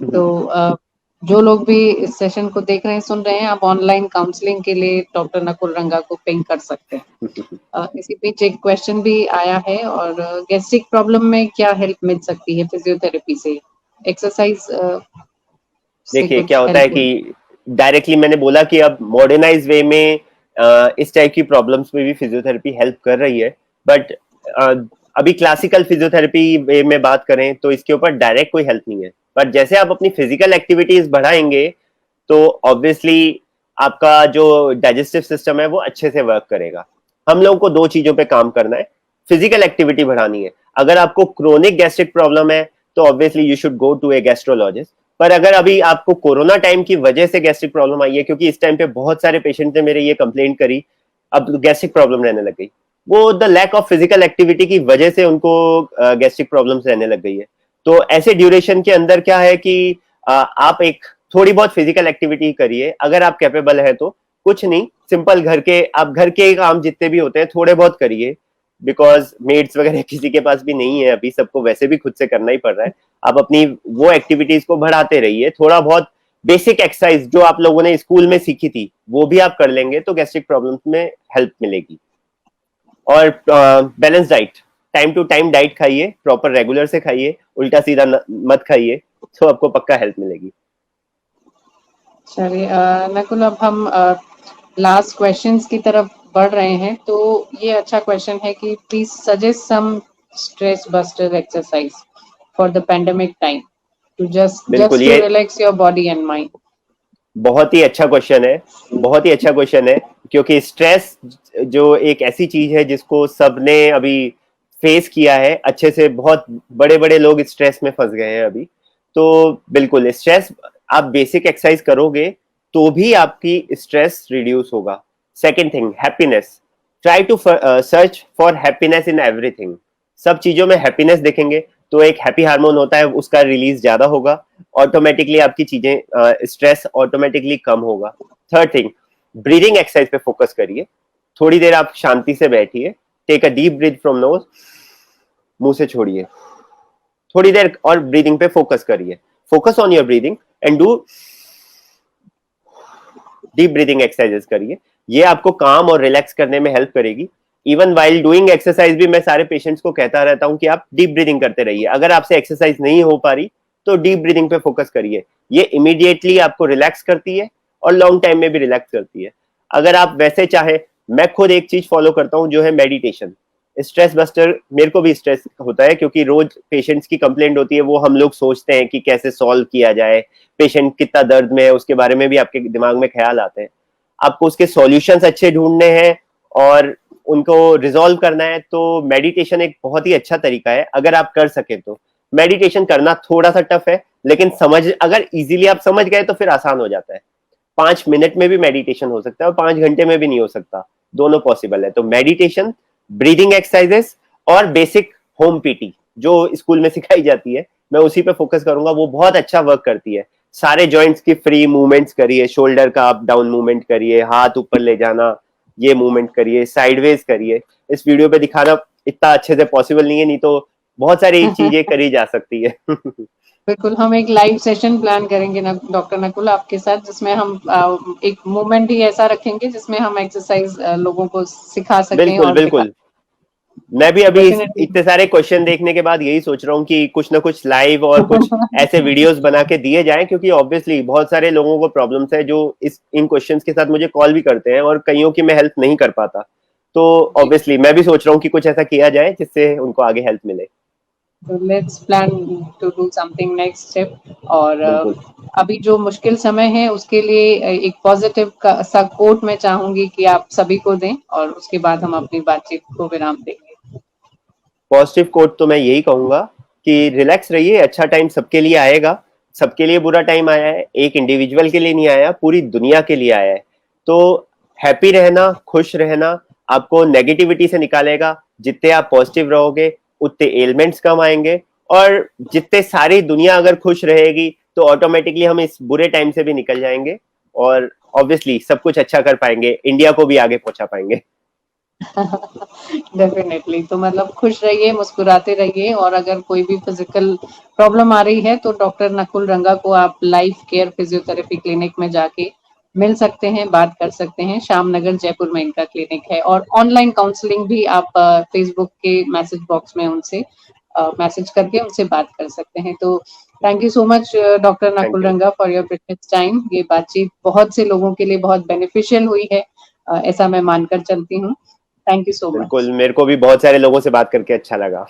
तो जो लोग भी इस सेशन को देख रहे हैं, सुन रहे हैं, आप ऑनलाइन काउंसलिंग के लिए डॉक्टर नकुल रंगा को पिंग कर सकते हैं। इसी बीच एक क्वेश्चन भी आया है, और गैस्ट्रिक प्रॉब्लम में क्या हेल्प मिल सकती है फिजियोथेरेपी से? एक्सरसाइज से देखिए क्या कुछ होता है हेल्प कि मिल? डायरेक्टली मैंने बोला कि अब मॉडर्नाइज वे में इस टाइप की प्रॉब्लम्स में भी फिजियोथेरेपी हेल्प कर रही है। बट अभी क्लासिकल फिजियोथेरेपी वे में बात करें तो इसके ऊपर डायरेक्ट कोई हेल्प नहीं है। बट जैसे आप अपनी फिजिकल एक्टिविटीज बढ़ाएंगे तो ऑब्वियसली आपका जो डाइजेस्टिव सिस्टम है वो अच्छे से वर्क करेगा। हम लोगों को दो चीजों पे काम करना है। फिजिकल एक्टिविटी बढ़ानी है। अगर आपको क्रोनिक गैस्ट्रिक प्रॉब्लम है तो obviously you should go to a gastrologist. पर अगर अभी आपको कोरोना टाइम की वजह से गैस्ट्रिक प्रॉब्लम आई है, क्योंकि इस टाइम पे बहुत सारे पेशेंट ने मेरे ये कंप्लेंट करी, अब गैस्ट्रिक प्रॉब्लम रहने लग गई, वो the lack of physical activity की वजह से उनको गैस्ट्रिक प्रॉब्लम्स रहने लग गई है। तो ऐसे ड्यूरेशन के अंदर क्या है कि आप एक थोड़ी बहुत फिजिकल एक्टिविटी करिए अगर आप कैपेबल है तो। कुछ नहीं, सिंपल घर के, आप घर के काम जितने भी होते हैं थोड़े बहुत करिए, बिकॉज मेड्स वगैरह किसी के पास भी नहीं है अभी, सबको वैसे भी खुद से करना ही पड़ रहा है। आप अपनी वो एक्टिविटीज को बढ़ाते रहिए। थोड़ा बहुत बेसिक एक्सरसाइज जो आप लोगों ने स्कूल में सीखी थी वो भी आप कर लेंगे तो गैस्ट्रिक प्रॉब्लम्स में हेल्प मिलेगी। और balance diet, time to time diet खाइए, प्रॉपर रेगुलर से खाइए, उल्टा सीधा मत खाइए, तो आपको पक्का हेल्प मिलेगी। चलिए नकुल, अब हम लास्ट क्वेश्चंस की तरफ बढ़ रहे हैं। तो ये अच्छा क्वेश्चन है कि please suggest some stress buster exercise for the pandemic time to बिल्कुल, जस्ट टू ये relax your body and mind. बहुत ही अच्छा क्वेश्चन है। बहुत ही अच्छा क्वेश्चन है, क्योंकि स्ट्रेस जो एक ऐसी चीज है जिसको सबने अभी फेस किया है अच्छे से। बहुत बड़े बड़े लोग स्ट्रेस में फंस गए हैं अभी। तो बिल्कुल स्ट्रेस, आप बेसिक एक्सरसाइज करोगे तो भी आपकी स्ट्रेस रिड्यूस होगा। Second thing, happiness. Try to search for happiness in everything. सब चीजों में हैप्पीनेस देखेंगे तो एक हैप्पी हार्मोन होता है, उसका रिलीज ज्यादा होगा, ऑटोमेटिकली आपकी चीजें, स्ट्रेस ऑटोमेटिकली कम होगा। थर्ड थिंग, ब्रीदिंग एक्सरसाइज पे फोकस करिए। थोड़ी देर आप शांति से बैठिए, take a deep breath from nose, मुंह से छोड़िए, थोड़ी देर और ब्रीदिंग पे फोकस करिए। Focus on your breathing and do deep breathing exercises करिए। ये आपको काम और रिलैक्स करने में हेल्प करेगी। इवन वाइल डूइंग एक्सरसाइज भी मैं सारे पेशेंट्स को कहता रहता हूं कि आप डीप ब्रीदिंग करते रहिए। अगर आपसे एक्सरसाइज नहीं हो पा रही तो डीप ब्रीदिंग पे फोकस करिए। ये इमीडिएटली आपको रिलैक्स करती है और लॉन्ग टाइम में भी रिलैक्स करती है। अगर आप वैसे चाहे, मैं खुद एक चीज फॉलो करता हूं जो है मेडिटेशन। स्ट्रेस बस्टर, मेरे को भी स्ट्रेस होता है क्योंकि रोज पेशेंट्स की कंप्लेंट होती है, वो हम लोग सोचते हैं कि कैसे सॉल्व किया जाए, पेशेंट कितना दर्द में है उसके बारे में भी आपके दिमाग में ख्याल आते हैं। आपको उसके सॉल्यूशंस अच्छे ढूंढने हैं और उनको रिजॉल्व करना है तो मेडिटेशन एक बहुत ही अच्छा तरीका है अगर आप कर सके तो। मेडिटेशन करना थोड़ा सा टफ है, लेकिन अगर इजीली आप समझ गए तो फिर आसान हो जाता है। 5 मिनट में भी मेडिटेशन हो सकता है और 5 घंटे में भी नहीं हो सकता, दोनों पॉसिबल है। तो मेडिटेशन, ब्रीदिंग एक्सरसाइजेस और बेसिक होम पीटी जो स्कूल में सिखाई जाती है, मैं उसी पे फोकस करूंगा। वो बहुत अच्छा वर्क करती है। सारे जॉइंट्स की फ्री मूवमेंट्स करिए, शोल्डर का अप डाउन मूवमेंट करिए, हाथ ऊपर ले जाना, ये मूवमेंट करिए, साइडवेज करिए। इस वीडियो पे दिखाना इतना अच्छे से पॉसिबल नहीं है, नहीं तो बहुत सारी चीजें करी जा सकती है। बिल्कुल, हम एक लाइव सेशन प्लान करेंगे ना डॉक्टर नकुल आपके साथ, जिसमें हम एक मोमेंट ही ऐसा रखेंगे जिसमें हम एक्सरसाइज लोगों को सिखा सकें बिल्कुल और दिखा। बिल्कुल। मैं भी अभी डेफिनेटली। इतने सारे क्वेश्चन देखने के बाद यही सोच रहा हूँ कि कुछ ना कुछ लाइव और कुछ ऐसे वीडियोस बना के दिए जाएं, क्योंकि ऑब्वियसली बहुत सारे लोगों को प्रॉब्लम्स है जो इन क्वेश्चंस के साथ मुझे कॉल भी करते हैं और कईयों की मैं हेल्प नहीं कर पाता। तो ऑब्वियसली मैं भी सोच रहा हूँ कि कुछ ऐसा किया जाए जिससे उनको आगे हेल्प मिले। तो let's plan to do something next step. और बिल्कुल। अभी जो मुश्किल समय है उसके लिए एक पॉजिटिव सा कोट मैं चाहूंगी कि आप सभी को दें, और उसके बाद हम अपनी बातचीत को विराम देंगे। पॉजिटिव कोट तो मैं यही कहूंगा कि रिलैक्स रहिए, अच्छा टाइम सबके लिए आएगा। सबके लिए बुरा टाइम आया है, एक इंडिविजुअल के लिए नहीं आया, पूरी दुनिया के लिए आया है। तो हैप्पी रहना, खुश रहना आपको नेगेटिविटी से निकालेगा। जितने आप पॉजिटिव रहोगे उतने एलिमेंट्स कम आएंगे, और जितने सारी दुनिया अगर खुश रहेगी तो ऑटोमेटिकली हम इस बुरे टाइम से भी निकल जाएंगे, और ऑब्वियसली सब कुछ अच्छा कर पाएंगे, इंडिया को भी आगे पहुंचा पाएंगे। डेफिनेटली। तो मतलब खुश रहिए, मुस्कुराते रहिए, और अगर कोई भी फिजिकल प्रॉब्लम आ रही है तो डॉक्टर नकुल रंगा को आप लाइफ केयर फिजियोथेरेपी क्लिनिक में जाके मिल सकते हैं, बात कर सकते हैं। श्याम नगर जयपुर में इनका क्लिनिक है, और ऑनलाइन काउंसलिंग भी आप फेसबुक के मैसेज बॉक्स में उनसे मैसेज करके उनसे बात कर सकते हैं। तो thank you so much doctor thank Nakul you. रंगा फॉर योर प्रेशियस टाइम। ये बातचीत बहुत से लोगों के लिए बहुत बेनिफिशियल हुई है, ऐसा मैं मानकर चलती हूँ। थैंक यू सो बिल्कुल, मच। मेरे को भी बहुत सारे लोगों से बात करके अच्छा लगा।